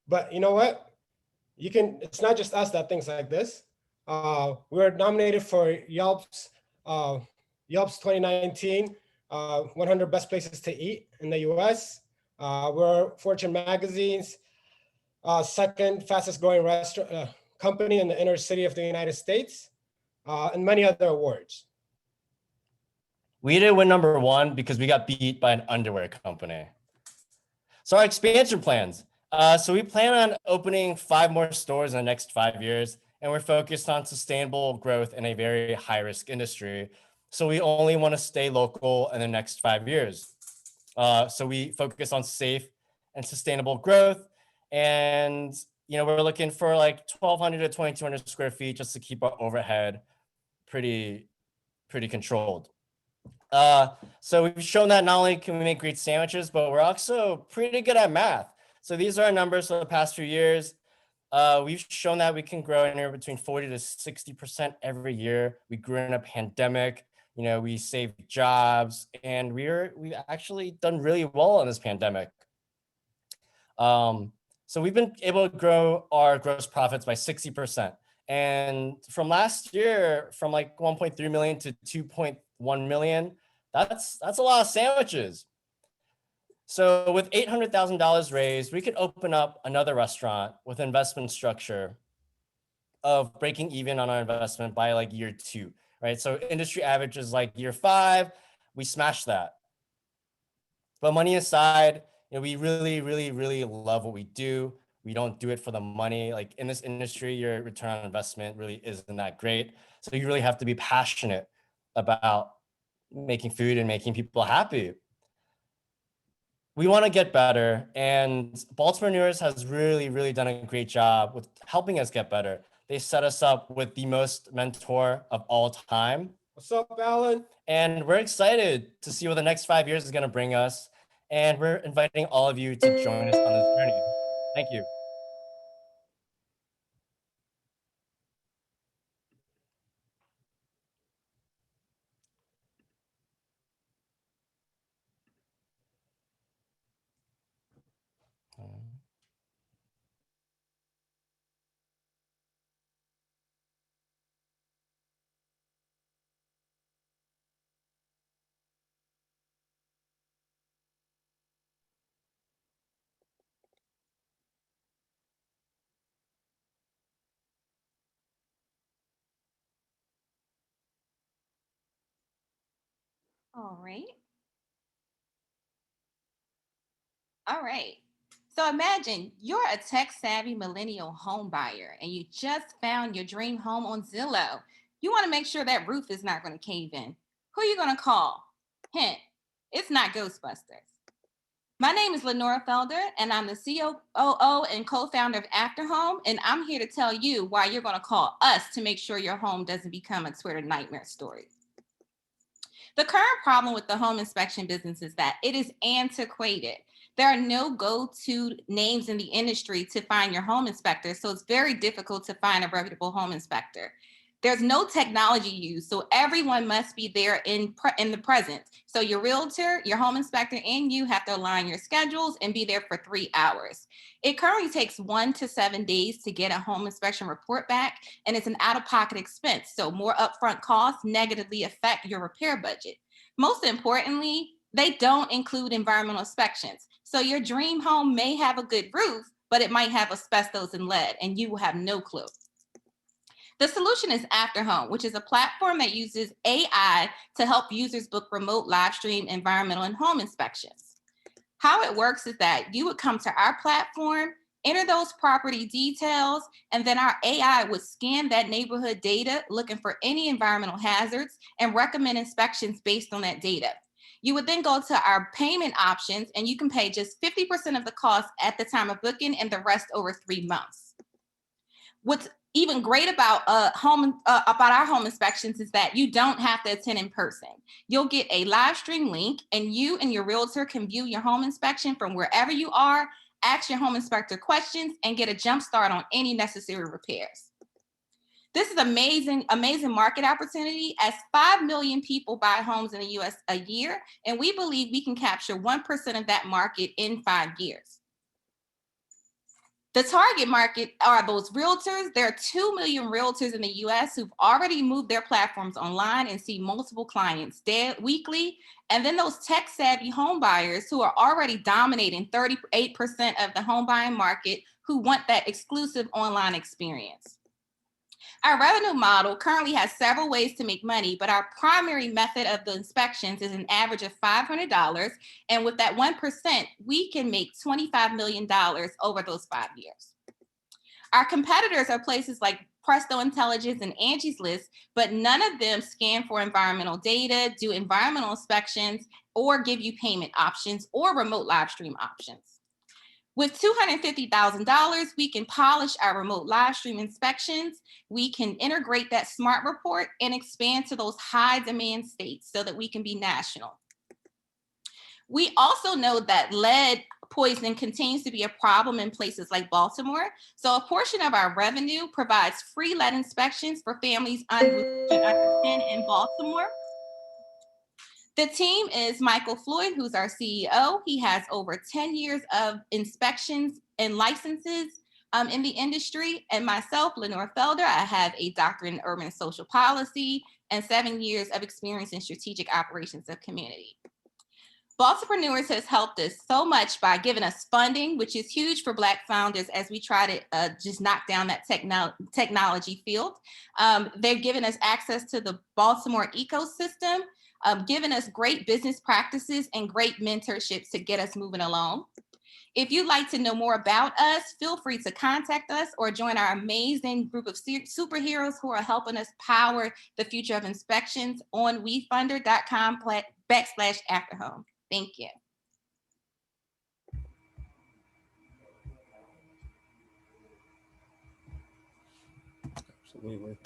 But you know what? It's not just us that thinks like this. We're nominated for Yelp's 2019 100 Best Places to Eat in the US. We're Fortune Magazine's second fastest growing restaurant company in the inner city of the United States, and many other awards. We didn't win #1 because we got beat by an underwear company. So our expansion plans. So we plan on opening 5 more stores in the next 5 years, and we're focused on sustainable growth in a very high-risk industry. So we only want to stay local in the next 5 years. So we focus on safe and sustainable growth, and we're looking for like 1,200 to 2,200 square feet just to keep our overhead pretty controlled. So we've shown that not only can we make great sandwiches, but we're also pretty good at math. So these are our numbers for the past few years. We've shown that we can grow anywhere between 40 to 60% every year. We grew in a pandemic. We saved jobs, and we've actually done really well in this pandemic. So we've been able to grow our gross profits by 60%. And from last year, from like 1.3 million to 2.1 million, that's a lot of sandwiches. So with $800,000 raised, we could open up another restaurant with investment structure of breaking even on our investment by like year 2, right? So industry average is like year 5, we smashed that. But money aside, we really, really, really love what we do. We don't do it for the money. Like in this industry, your return on investment really isn't that great. So you really have to be passionate about making food and making people happy. we want to get better, and Baltipreneurs has really done a great job with helping us get better. They set us up with the most mentor of all time. What's up, Alan? And we're excited to see what the next 5 years is going to bring us. And we're inviting all of you to join us on this journey. Thank you. All right. All right. So imagine you're a tech-savvy millennial home buyer and you just found your dream home on Zillow. You want to make sure that roof is not going to cave in. Who are you going to call? Hint, it's not Ghostbusters. My name is Lenora Felder, and I'm the COO and co-founder of After Home, and I'm here to tell you why you're going to call us to make sure your home doesn't become a Twitter nightmare story. The current problem with the home inspection business is that it is antiquated. There are no go-to names in the industry to find your home inspector, so it's very difficult to find a reputable home inspector. There's no technology used, so everyone must be there in the present. So your realtor, your home inspector, and you have to align your schedules and be there for 3 hours. It currently takes 1 to 7 days to get a home inspection report back, and it's an out-of-pocket expense, so more upfront costs negatively affect your repair budget. Most importantly, they don't include environmental inspections. So your dream home may have a good roof, but it might have asbestos and lead, and you will have no clue. The solution is After Home, which is a platform that uses AI to help users book remote live stream environmental and home inspections. How it works is that you would come to our platform, enter those property details, and then our AI would scan that neighborhood data looking for any environmental hazards and recommend inspections based on that data. You would then go to our payment options and you can pay just 50% of the cost at the time of booking and the rest over 3 months. What's even great about our home inspections is that you don't have to attend in person. You'll get a live stream link and you and your realtor can view your home inspection from wherever you are, ask your home inspector questions, and get a jump start on any necessary repairs. This is amazing market opportunity as 5 million people buy homes in the US a year, and we believe we can capture 1% of that market in 5 years. The target market are those realtors. There are 2 million realtors in the US who've already moved their platforms online and see multiple clients weekly. And then those tech-savvy home buyers who are already dominating 38% of the home buying market who want that exclusive online experience. Our revenue model currently has several ways to make money, but our primary method of the inspections is an average of $500. And with that 1%, we can make $25 million over those 5 years. Our competitors are places like Presto Intelligence and Angie's List, but none of them scan for environmental data, do environmental inspections, or give you payment options or remote live stream options. With $250,000, we can polish our remote live stream inspections. We can integrate that smart report and expand to those high demand states so that we can be national. We also know that lead poisoning continues to be a problem in places like Baltimore. So a portion of our revenue provides free lead inspections for families under 10 in Baltimore. The team is Michael Floyd, who's our CEO. He has over 10 years of inspections and licenses in the industry. And myself, Lenore Felder, I have a doctorate in urban and social policy and 7 years of experience in strategic operations of community. Baltipreneurs has helped us so much by giving us funding, which is huge for Black founders as we try to just knock down that technology field. They've given us access to the Baltimore ecosystem, giving us great business practices and great mentorships to get us moving along. If you'd like to know more about us, feel free to contact us or join our amazing group of superheroes who are helping us power the future of inspections on wefunder.com/afterhome. Thank you. Absolutely.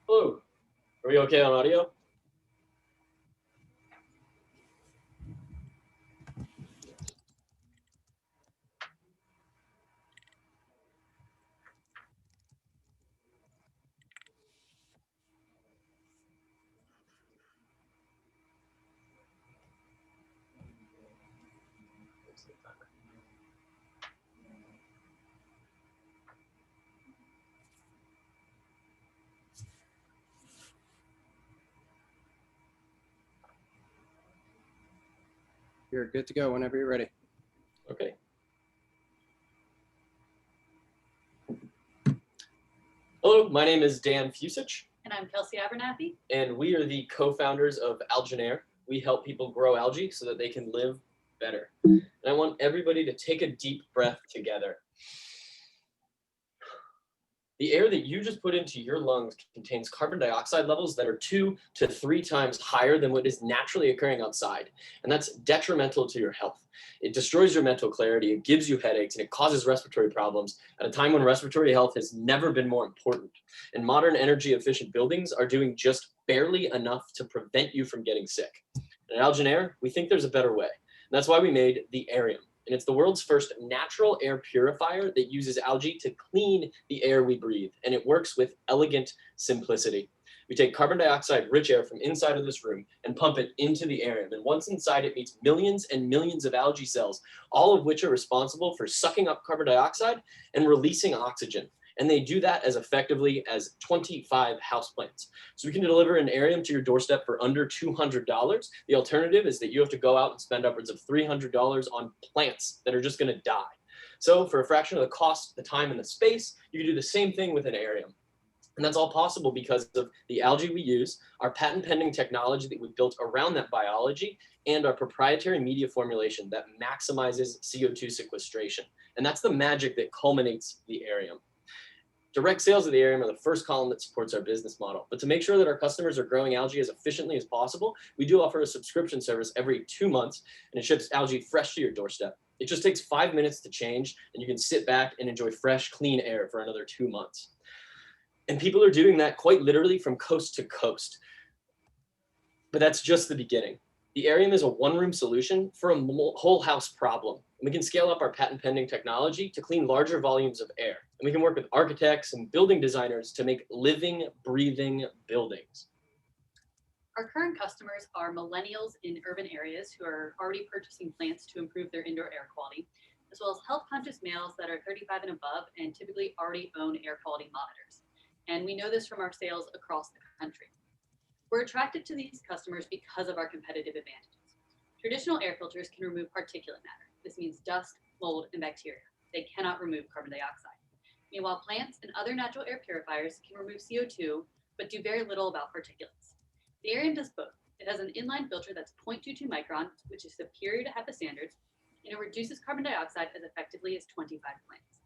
Hello, are we okay on audio? You're good to go whenever you're ready. Okay. Hello, my name is Dan Fusich, And I'm Kelsey Abernathy. and we are the co-founders of Alginair. We help people grow algae so that they can live better. And I want everybody to take a deep breath together. The air that you just put into your lungs contains carbon dioxide levels that are 2 to 3 times higher than what is naturally occurring outside. And that's detrimental to your health. It destroys your mental clarity, it gives you headaches, and it causes respiratory problems at a time when respiratory health has never been more important. And modern energy efficient buildings are doing just barely enough to prevent you from getting sick. And at Alginair, we think there's a better way. And that's why we made the Arium. And it's the world's first natural air purifier that uses algae to clean the air we breathe. And it works with elegant simplicity. We take carbon dioxide rich air from inside of this room and pump it into the Arium. And once inside, it meets millions and millions of algae cells, all of which are responsible for sucking up carbon dioxide and releasing oxygen. And they do that as effectively as 25 houseplants. So we can deliver an Arium to your doorstep for under $200. The alternative is that you have to go out and spend upwards of $300 on plants that are just gonna die. So for a fraction of the cost, the time, and the space, you can do the same thing with an Arium. And that's all possible because of the algae we use, our patent pending technology that we built around that biology, and our proprietary media formulation that maximizes CO2 sequestration. And that's the magic that culminates the Arium. Direct sales of the Arium are the first column that supports our business model. But to make sure that our customers are growing algae as efficiently as possible, we do offer a subscription service every 2 months, and it ships algae fresh to your doorstep. It just takes 5 minutes to change, and you can sit back and enjoy fresh, clean air for another 2 months. And people are doing that quite literally from coast to coast. But that's just the beginning. The Arium is a one-room solution for a whole house problem. And we can scale up our patent pending technology to clean larger volumes of air. And we can work with architects and building designers to make living, breathing buildings. Our current customers are millennials in urban areas who are already purchasing plants to improve their indoor air quality, as well as health-conscious males that are 35 and above and typically already own air quality monitors. And we know this from our sales across the country. We're attracted to these customers because of our competitive advantages. Traditional air filters can remove particulate matter. This means dust, mold, and bacteria. They cannot remove carbon dioxide. Meanwhile, plants and other natural air purifiers can remove CO2, but do very little about particulates. The Arium does both. It has an inline filter that's 0.22 microns, which is superior to HEPA standards, and it reduces carbon dioxide as effectively as 25 plants.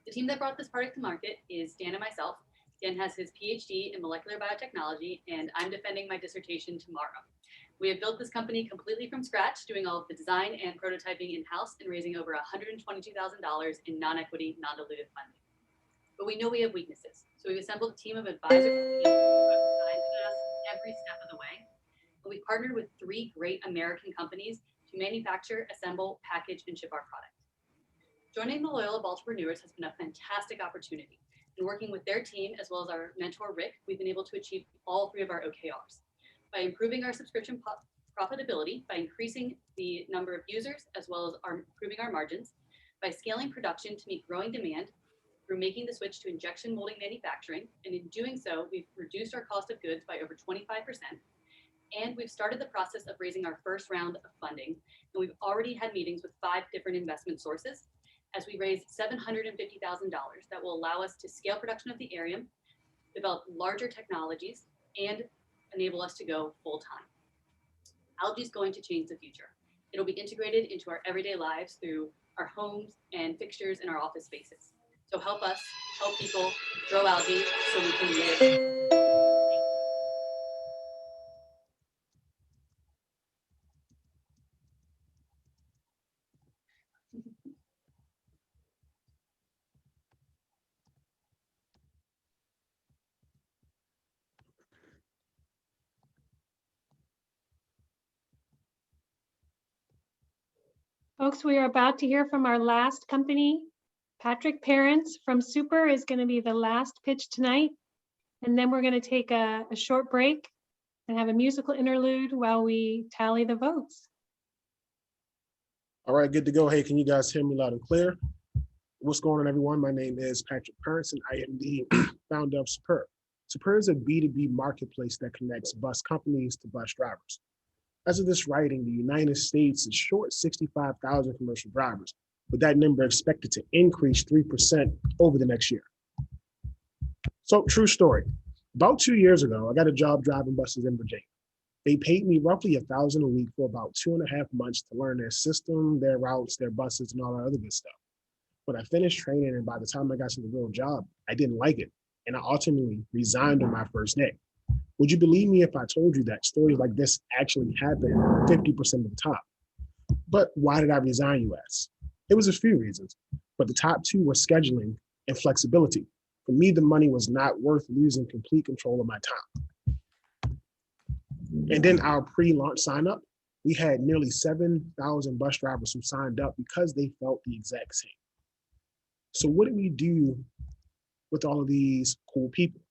The team that brought this product to market is Dan and myself. Dan has his PhD in molecular biotechnology, and I'm defending my dissertation tomorrow. We have built this company completely from scratch, doing all of the design and prototyping in-house and raising over $122,000 in non-equity, non-dilutive funding. But we know we have weaknesses, so we've assembled a team of advisors who have guided us every step of the way. And we've partnered with 3 great American companies to manufacture, assemble, package, and ship our product. Joining the Loyola Baltipreneurs has been a fantastic opportunity. And working with their team, as well as our mentor, Rick, we've been able to achieve all 3 of our OKRs. By improving our subscription profitability, by increasing the number of users, as well as improving our margins, by scaling production to meet growing demand, through making the switch to injection molding manufacturing. And in doing so, we've reduced our cost of goods by over 25%. And we've started the process of raising our first round of funding. And we've already had meetings with 5 different investment sources, as we raised $750,000 that will allow us to scale production of the Arium, develop larger technologies, and enable us to go full time. Algae is going to change the future. It'll be integrated into our everyday lives through our homes and fixtures in our office spaces. So help us help people grow algae so we can live. Folks, we are about to hear from our last company. Patrick Parents from Super is going to be the last pitch tonight. And then we're going to take a short break and have a musical interlude while we tally the votes. All right, good to go. Hey, can you guys hear me loud and clear? What's going on, everyone? My name is Patrick Parents, and I am the founder of Superb. Superb is a B2B marketplace that connects bus companies to bus drivers. As of this writing, the United States is short 65,000 commercial drivers, with that number expected to increase 3% over the next year. So, true story. About 2 years ago, I got a job driving buses in Virginia. They paid me roughly $1,000 a week for about 2.5 months to learn their system, their routes, their buses, and all that other good stuff. When I finished training, and by the time I got to the real job, I didn't like it, and I ultimately resigned on my first day. Would you believe me if I told you that stories like this actually happen 50% of the time? But why did I resign, you ask? It was a few reasons, but the top two were scheduling and flexibility. For me, the money was not worth losing complete control of my time. And then our pre-launch sign up, we had nearly 7,000 bus drivers who signed up because they felt the exact same. So what did we do with all of these cool people?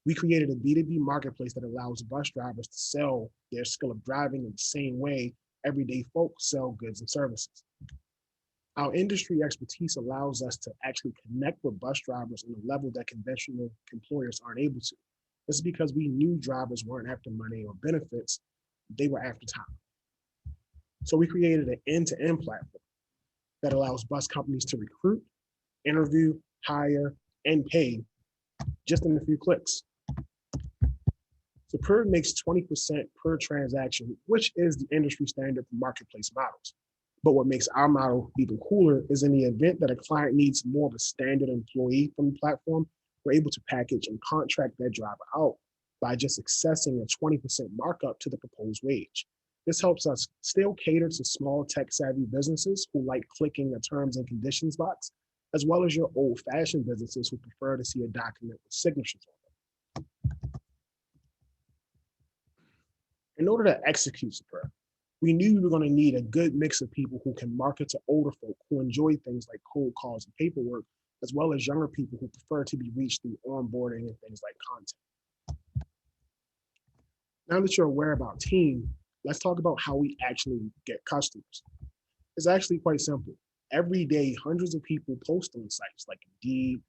We created a B2B marketplace that allows bus drivers to sell their skill of driving in the same way everyday folks sell goods and services. Our industry expertise allows us to actually connect with bus drivers on a level that conventional employers aren't able to. This is because we knew drivers weren't after money or benefits, they were after time. So we created an end-to-end platform that allows bus companies to recruit, interview, hire, and pay just in a few clicks. Superb makes 20% per transaction, which is the industry standard for marketplace models. But what makes our model even cooler is in the event that a client needs more of a standard employee from the platform, we're able to package and contract that driver out by just accessing a 20% markup to the proposed wage. This helps us still cater to small tech-savvy businesses who like clicking a terms and conditions box, as well as your old-fashioned businesses who prefer to see a document with signatures on it. In order to execute Superb, we knew we were going to need a good mix of people who can market to older folk who enjoy things like cold calls and paperwork, as well as younger people who prefer to be reached through onboarding and things like content. Now that you're aware of our team, let's talk about how we actually get customers. It's actually quite simple. Every day, hundreds of people post on sites like Indeed,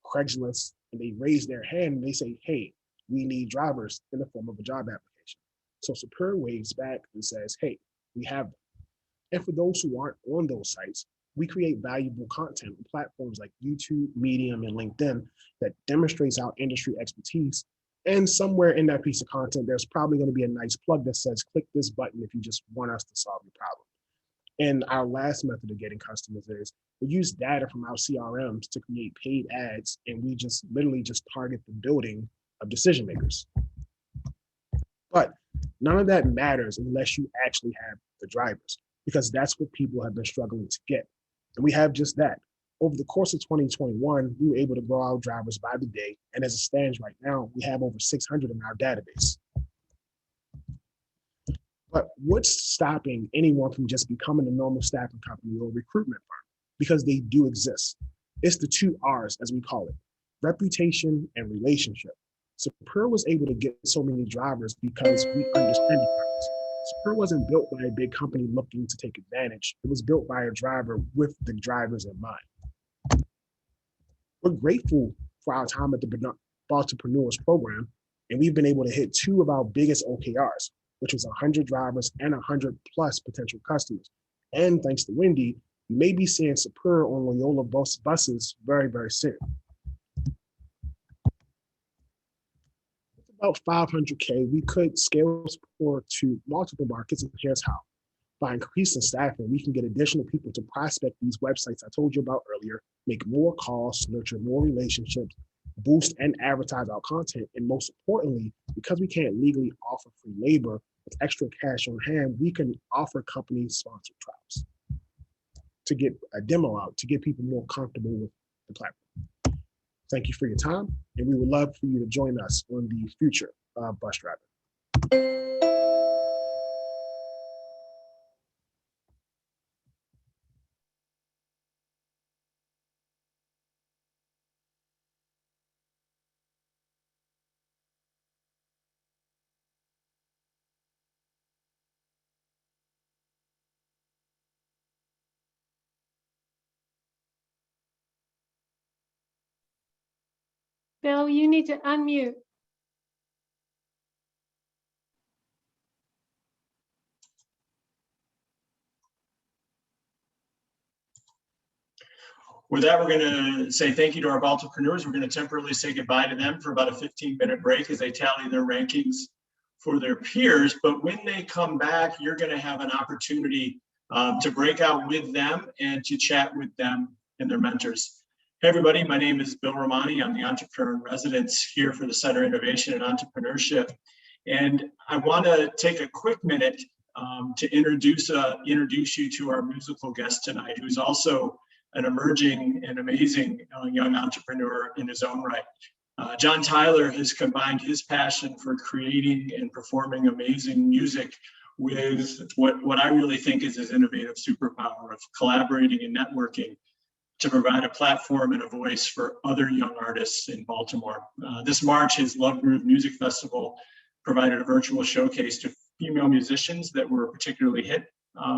Craigslist, and they raise their hand and they say, hey, we need drivers in the form of a job application. So Superb waves back and says, hey, we have them. And for those who aren't on those sites, we create valuable content on platforms like YouTube, Medium, and LinkedIn that demonstrates our industry expertise. And somewhere in that piece of content, there's probably going to be a nice plug that says, click this button if you just want us to solve your problem. And our last method of getting customers is we use data from our CRMs to create paid ads, and we just literally just target the building of decision makers. But none of that matters unless you actually have the drivers, because that's what people have been struggling to get. And we have just that. Over the course of 2021, we were able to grow our drivers by the day. And as it stands right now, we have over 600 in our database. But what's stopping anyone from just becoming a normal staffing company or recruitment firm? Because they do exist. It's the 2 R's, as we call it, reputation and relationship. Superb was able to get so many drivers because we understand the drivers. Superb wasn't built by a big company looking to take advantage. It was built by a driver with the drivers in mind. We're grateful for our time at the Baltipreneurs program, and we've been able to hit 2 of our biggest OKRs, which was 100 drivers and 100 plus potential customers. And thanks to Wendy, you may be seeing Superb on Loyola buses very, very soon. about 500K, we could scale support to multiple markets, and here's how. By increasing staffing, we can get additional people to prospect these websites I told you about earlier, make more calls, nurture more relationships, boost and advertise our content, and most importantly, because we can't legally offer free labor with extra cash on hand, we can offer companies sponsored trials to get a demo out, to get people more comfortable with the platform. Thank you for your time, and we would love for you to join us on the future of bus driving. Bill, you need to unmute. With that, we're going to say thank you to our Baltipreneurs. We're going to temporarily say goodbye to them for about a 15-minute break as they tally their rankings for their peers. But when they come back, you're going to have an opportunity to break out with them and to chat with them and their mentors. Hey, everybody, my name is Bill Romani. I'm the entrepreneur in residence here for the Center Innovation and Entrepreneurship. And I want to take a quick minute to introduce you to our musical guest tonight, who's also an emerging and amazing young entrepreneur in his own right. John Tyler has combined his passion for creating and performing amazing music with what I really think is his innovative superpower of collaborating and networking to provide a platform and a voice for other young artists in Baltimore. This March, his Love Groove Music Festival provided a virtual showcase to female musicians that were particularly hit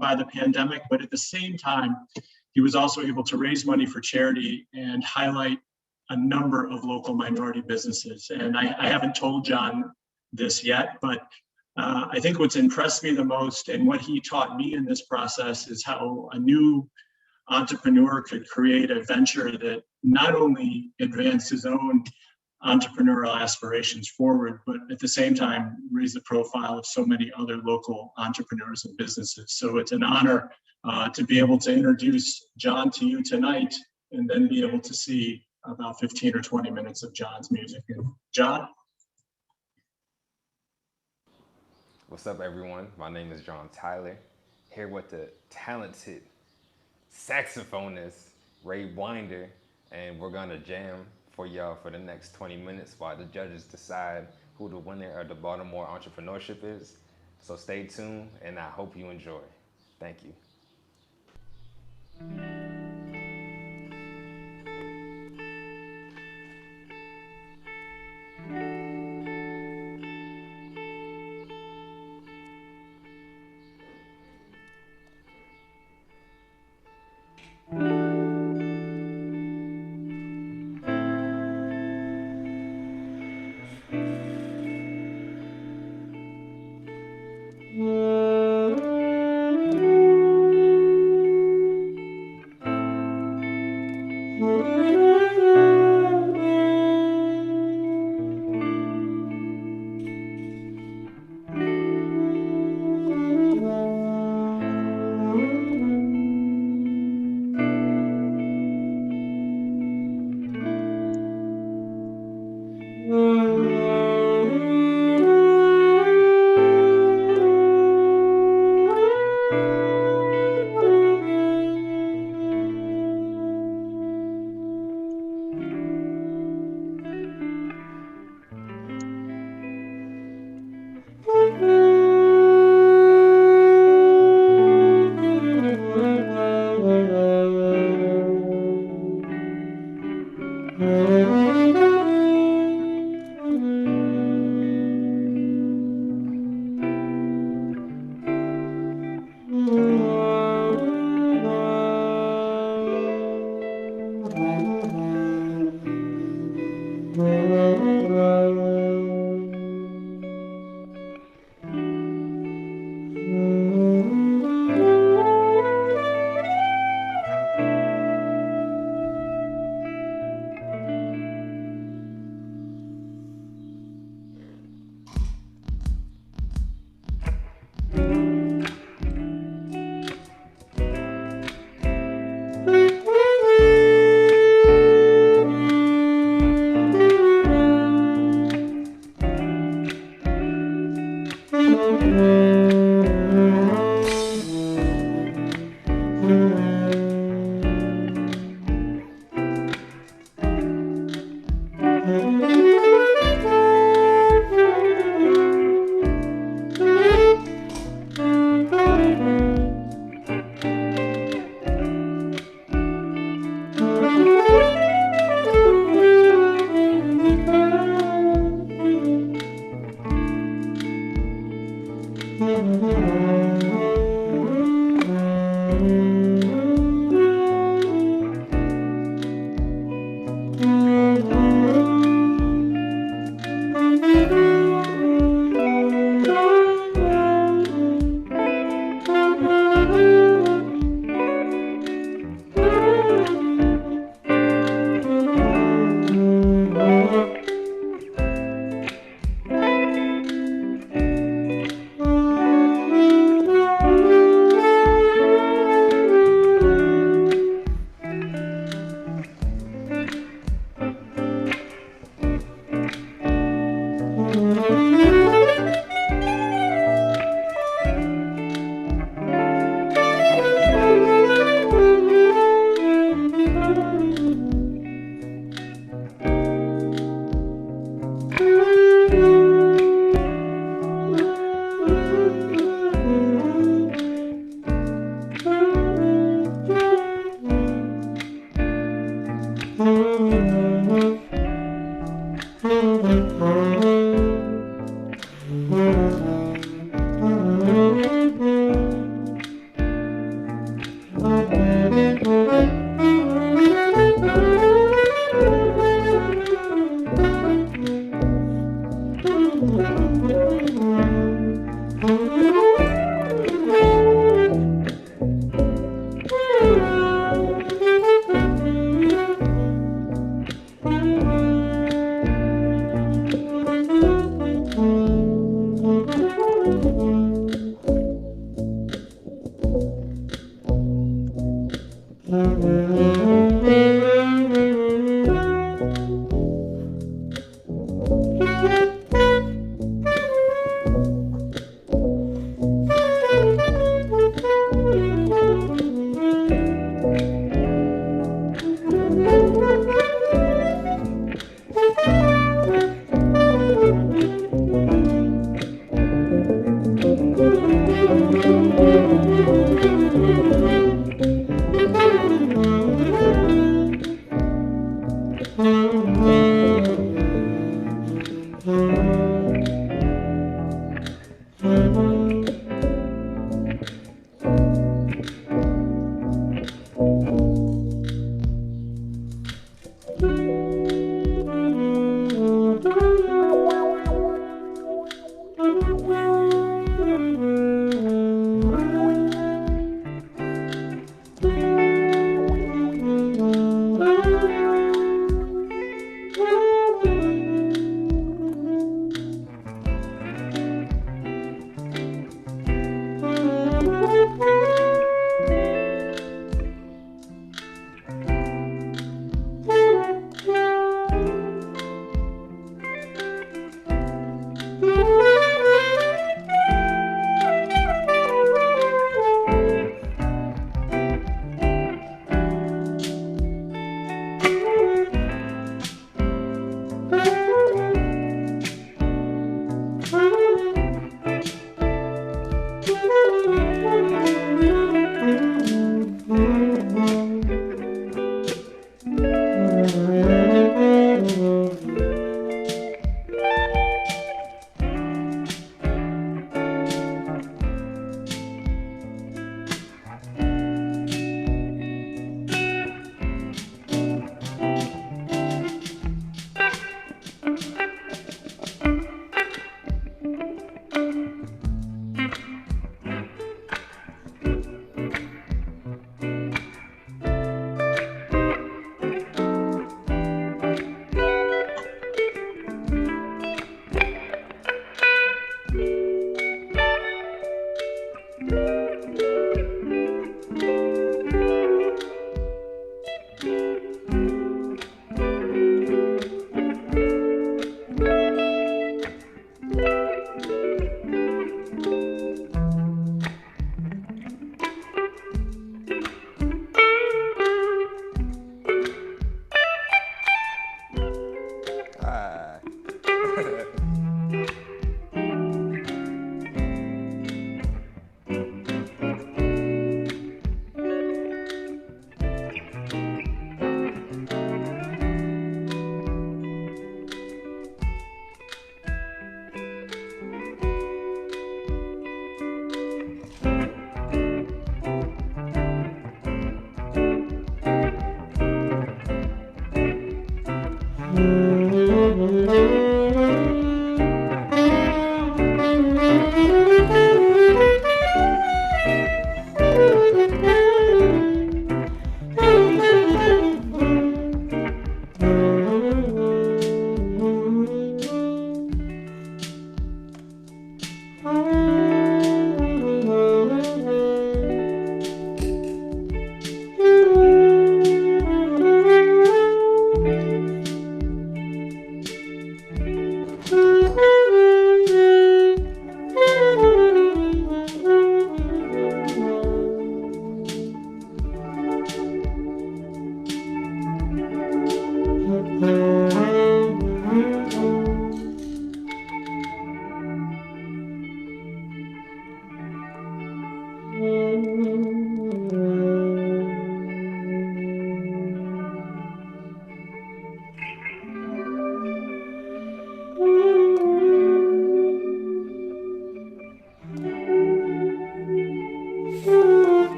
by the pandemic, but at the same time, he was also able to raise money for charity and highlight a number of local minority businesses. And I haven't told John this yet, but I think what's impressed me the most and what he taught me in this process is how a new entrepreneur could create a venture that not only advanced his own entrepreneurial aspirations forward, but at the same time raise the profile of so many other local entrepreneurs and businesses. So it's an honor to be able to introduce John to you tonight and then be able to see about 15 or 20 minutes of John's music. And John? What's up, everyone? My name is John Tyler, here with the talented saxophonist Ray Winder, and we're gonna jam for y'all for the next 20 minutes while the judges decide who the winner of the Baltimore Entrepreneurship is. So stay tuned, and I hope you enjoy. Thank you.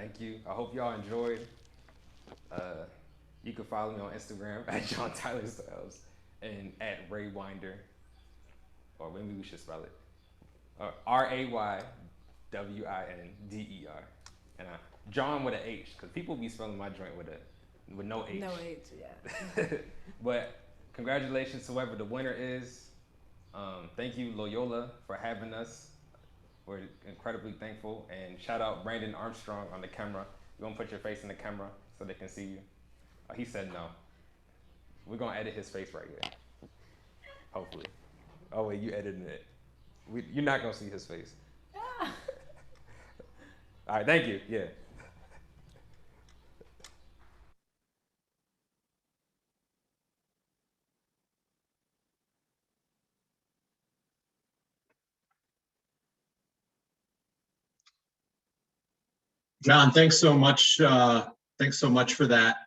Thank you. I hope y'all enjoyed. You can follow me on Instagram at John Tyler Styles and at Ray Winder, or maybe we should spell it RAYWINDER. And John with an H, because people be spelling my joint with no H. No H, yeah. But congratulations to whoever the winner is. Thank you, Loyola, for having us. We're incredibly thankful. And shout out Brandon Armstrong on the camera. You're gonna put your face in the camera so they can see you. He said no. We're gonna edit his face right here. Hopefully. Oh wait, you edited it. You're not gonna see his face. All right, thank you, yeah. John, thanks so much. Thanks so much for that.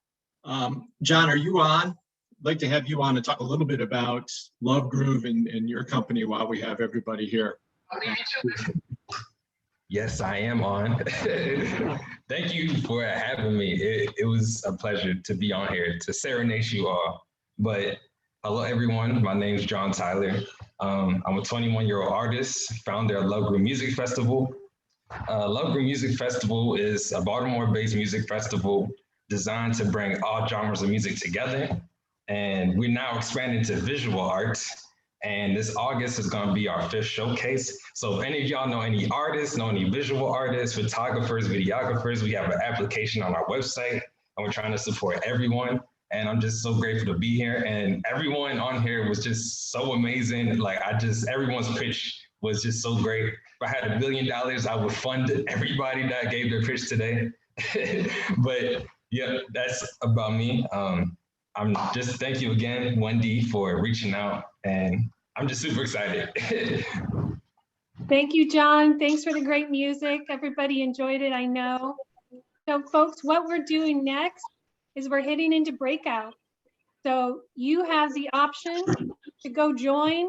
John, are you on? I'd like to have you on to talk a little bit about Love Groove and your company while we have everybody here. Yes, I am on. Thank you for having me. It was a pleasure to be on here to serenade you all. But hello, everyone. My name is John Tyler. I'm a 21-year-old artist, founder of Love Groove Music Festival. Love Groove Music Festival is a Baltimore-based music festival designed to bring all genres of music together. And we're now expanding to visual arts. And this August is going to be our 5th showcase. So if any of y'all know any artists, know any visual artists, photographers, videographers, we have an application on our website, and we're trying to support everyone. And I'm just so grateful to be here. And everyone on here was just so amazing. Like everyone's pitch was just so great. If I had $1 billion, I would fund everybody that gave their pitch today. But yeah, that's about me. I'm just, thank you again, Wendy, for reaching out. And I'm just super excited. Thank you, John. Thanks for the great music. Everybody enjoyed it, I know. So folks, what we're doing next is we're heading into breakout. So you have the option to go join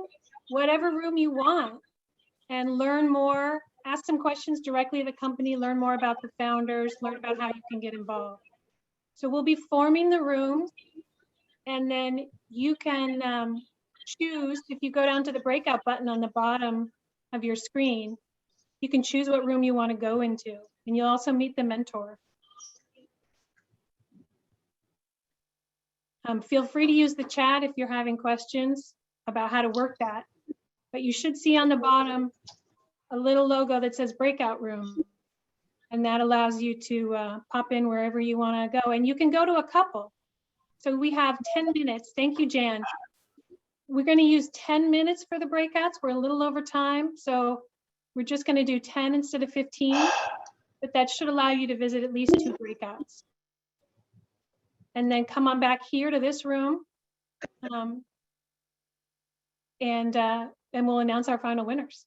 whatever room you want and learn more, ask some questions directly of the company, learn more about the founders, learn about how you can get involved. So we'll be forming the rooms, and then you can choose, if you go down to the breakout button on the bottom of your screen, you can choose what room you want to go into, and you'll also meet the mentor. Feel free to use the chat if you're having questions about how to work that, but you should see on the bottom a little logo that says breakout room, and that allows you to pop in wherever you want to go, and you can go to a couple. So we have 10 minutes. Thank you, Jan. We're going to use 10 minutes for the breakouts. We're a little over time, so we're just going to do 10 instead of 15, but that should allow you to visit at least 2 breakouts. And then come on back here to this room, and we'll announce our final winners.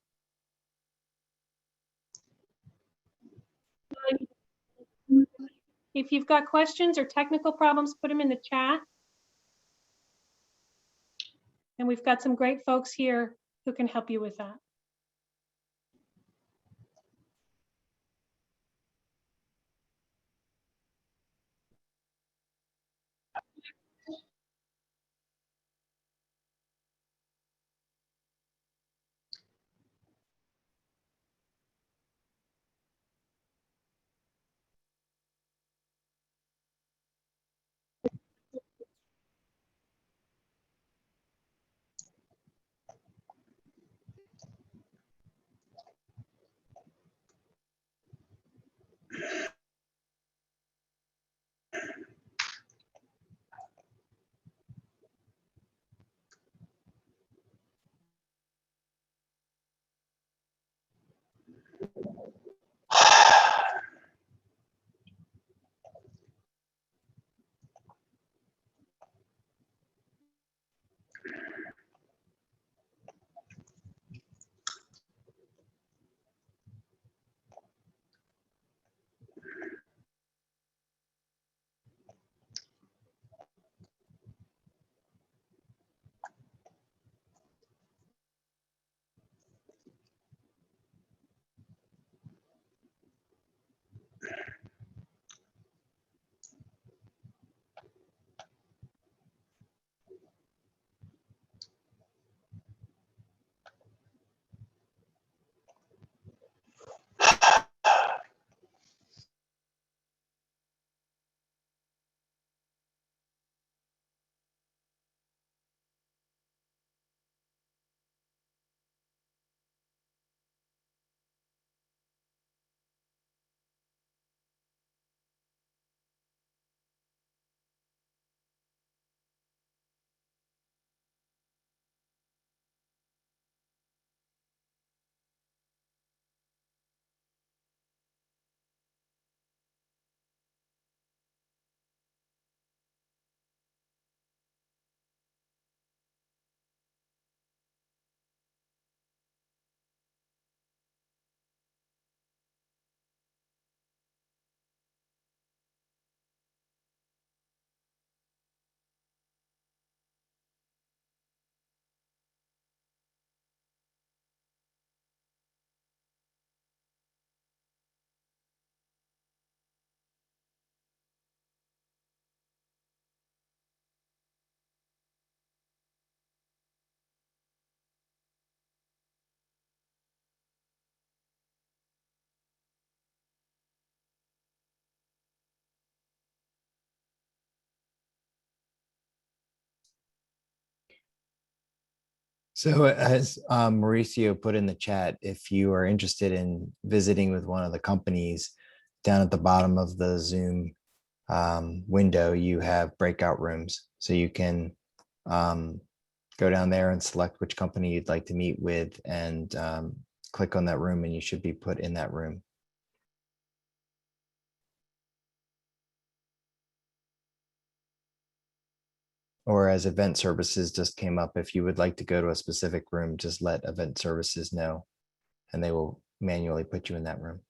If you've got questions or technical problems, put them in the chat. And we've got some great folks here who can help you with that. So as Mauricio put in the chat, if you are interested in visiting with one of the companies, down at the bottom of the Zoom window, you have breakout rooms. So you can go down there and select which company you'd like to meet with and click on that room and you should be put in that room. Or as event services just came up, if you would like to go to a specific room, just let event services know and they will manually put you in that room.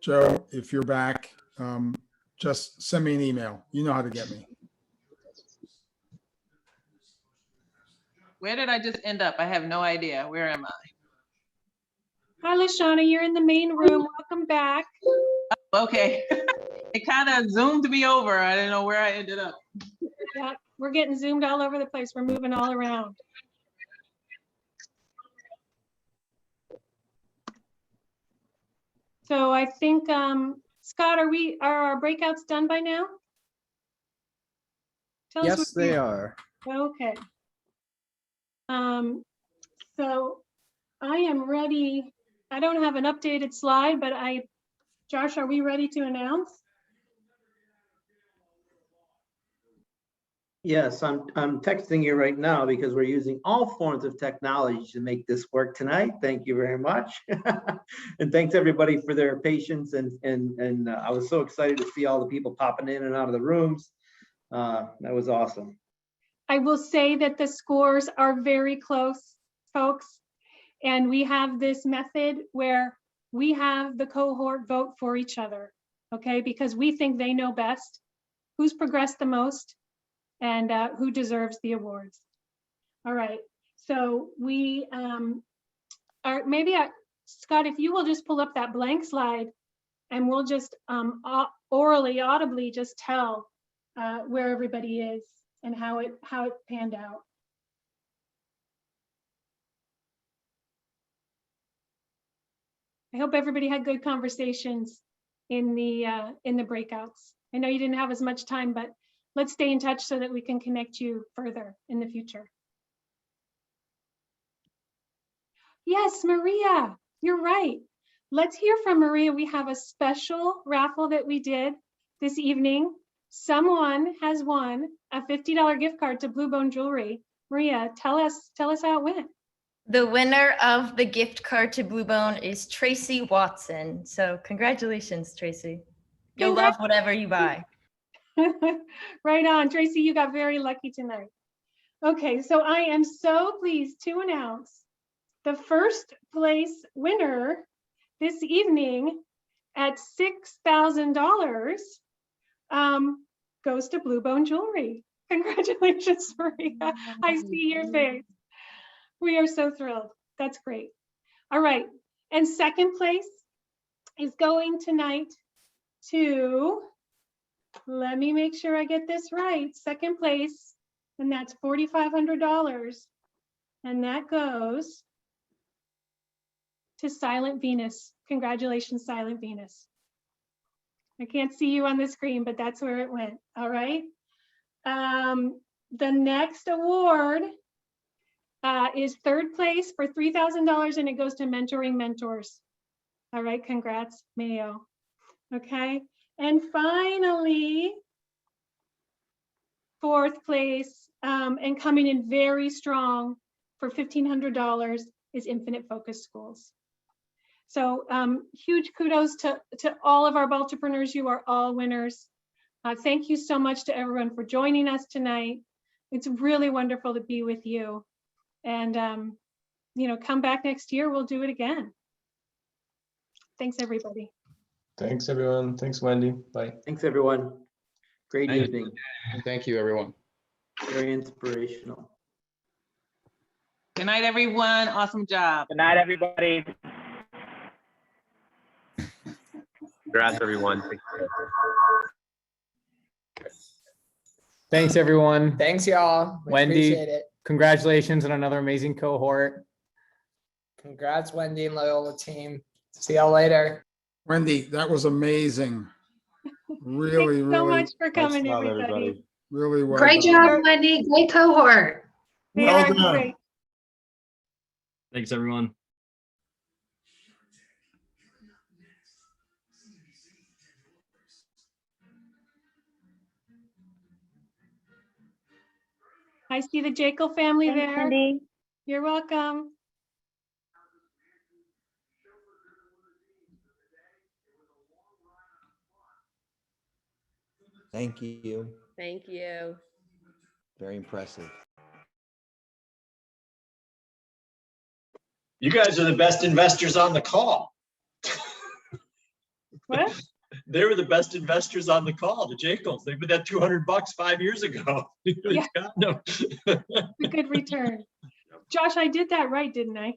Joe, if you're back, just send me an email. You know how to get me. Where did I just end up? I have no idea. Where am I? Hi, Lashana, you're in the main room. Welcome back. Okay. It kind of zoomed me over. I didn't know where I ended up. Yeah, we're getting zoomed all over the place. We're moving all around. So I think, Scott, are our breakouts done by now? Tell us Yes, what we they are. Okay. So I am ready. I don't have an updated slide, but Josh, are we ready to announce? Yes, I'm texting you right now because we're using all forms of technology to make this work tonight. Thank you very much. And thanks everybody for their patience. And I was so excited to see all the people popping in and out of the rooms. That was awesome. I will say that the scores are very close, folks. And we have this method where we have the cohort vote for each other, okay? Because we think they know best who's progressed the most and who deserves the awards. All right, so we are, maybe Scott, if you will just pull up that blank slide and we'll just orally, audibly just tell where everybody is and how it panned out. I hope everybody had good conversations in the breakouts. I know you didn't have as much time, but let's stay in touch so that we can connect you further in the future. Yes, Maria, you're right. Let's hear from Maria. We have a special raffle that we did this evening. Someone has won a $50 gift card to Blue Bone Jewelry. Maria, tell us how it went. The winner of the gift card to Blue Bone is Tracy Watson. So congratulations, Tracy. You'll love whatever you buy. Right on, Tracy, you got very lucky tonight. Okay, so I am so pleased to announce the first place winner this evening at $6,000 goes to Blue Bone Jewelry. Congratulations, Maria. I see your face. We are so thrilled. That's great. All right, and second place is going tonight to, let me make sure I get this right. Second place, and that's $4,500. And that goes to Silent Venus. Congratulations, Silent Venus. I can't see you on the screen, but that's where it went. All right. The next award is third place for $3,000, and it goes to Mentoring Mentors. All right, congrats, Mayo. Okay, and finally, fourth place, and coming in very strong for $1,500 is Infinite Focus Schools. So huge kudos to all of our Baltipreneurs. You are all winners. Thank you so much to everyone for joining us tonight. It's really wonderful to be with you. And you know, come back next year, we'll do it again. Thanks, everybody. Thanks, everyone. Thanks, Wendy. Bye. Thanks, everyone. Great evening. Thank you, everyone. Very inspirational. Good night, everyone. Awesome job. Good night, everybody. Congrats, everyone. Thanks, everyone. Thanks, y'all. We Wendy, appreciate it. congratulations on another amazing cohort. Congrats, Wendy and Loyola team. See y'all later. Wendy, that was amazing. Really, Thanks so much for coming, everybody. Really well Great done. job, Wendy. Great cohort. They Well are done. great. Thanks, everyone. I see the Jekyll family Thanks, there. Wendy. You're welcome. Thank you. Thank you. Very impressive. You guys are the best investors on the call. What? They were the best investors on the call, the Jacobs. They put that $200 5 years ago. Yeah. No. A good return. Josh, I did that right, didn't I?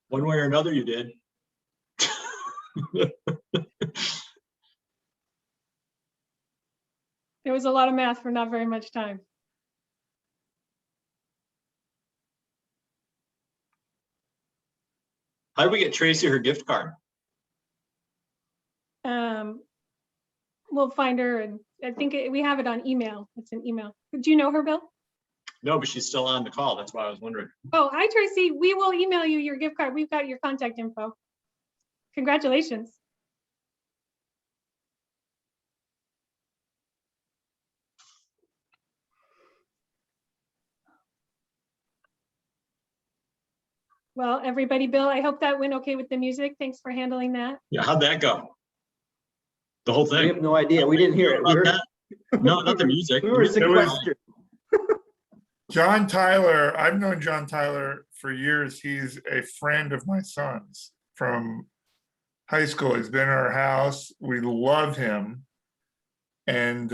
One way or another, you did. There was a lot of math for not very much time. How did we get Tracy her gift card? We'll find her, and I think we have it on email. It's an email. Do you know her, Bill? No, but she's still on the call. That's why I was wondering. Oh, hi, Tracy. We will email you your gift card. We've got your contact info. Congratulations. Well, everybody, Bill, I hope that went okay with the music. Thanks for handling that. Yeah, how'd that go? The whole thing? We have no idea. We didn't hear it. No, not the music. We were sequestered. John Tyler, I've known John Tyler for years. He's a friend of my son's from high school. He's been in our house. We love him. And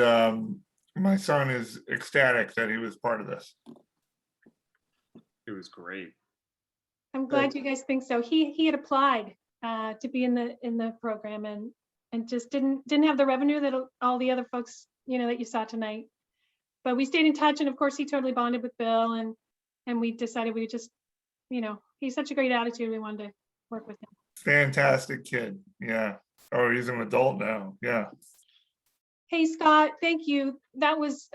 my son is ecstatic that he was part of this. It was great. I'm glad you guys think so. He had applied to be in the program and just didn't have the revenue that all the other folks, that you saw tonight. But we stayed in touch, and of course he totally bonded with Bill, and we decided we just, he's such a great attitude. We wanted to work with him. Fantastic kid. Yeah. Oh, he's an adult now. Yeah. Hey, Scott, thank you. That was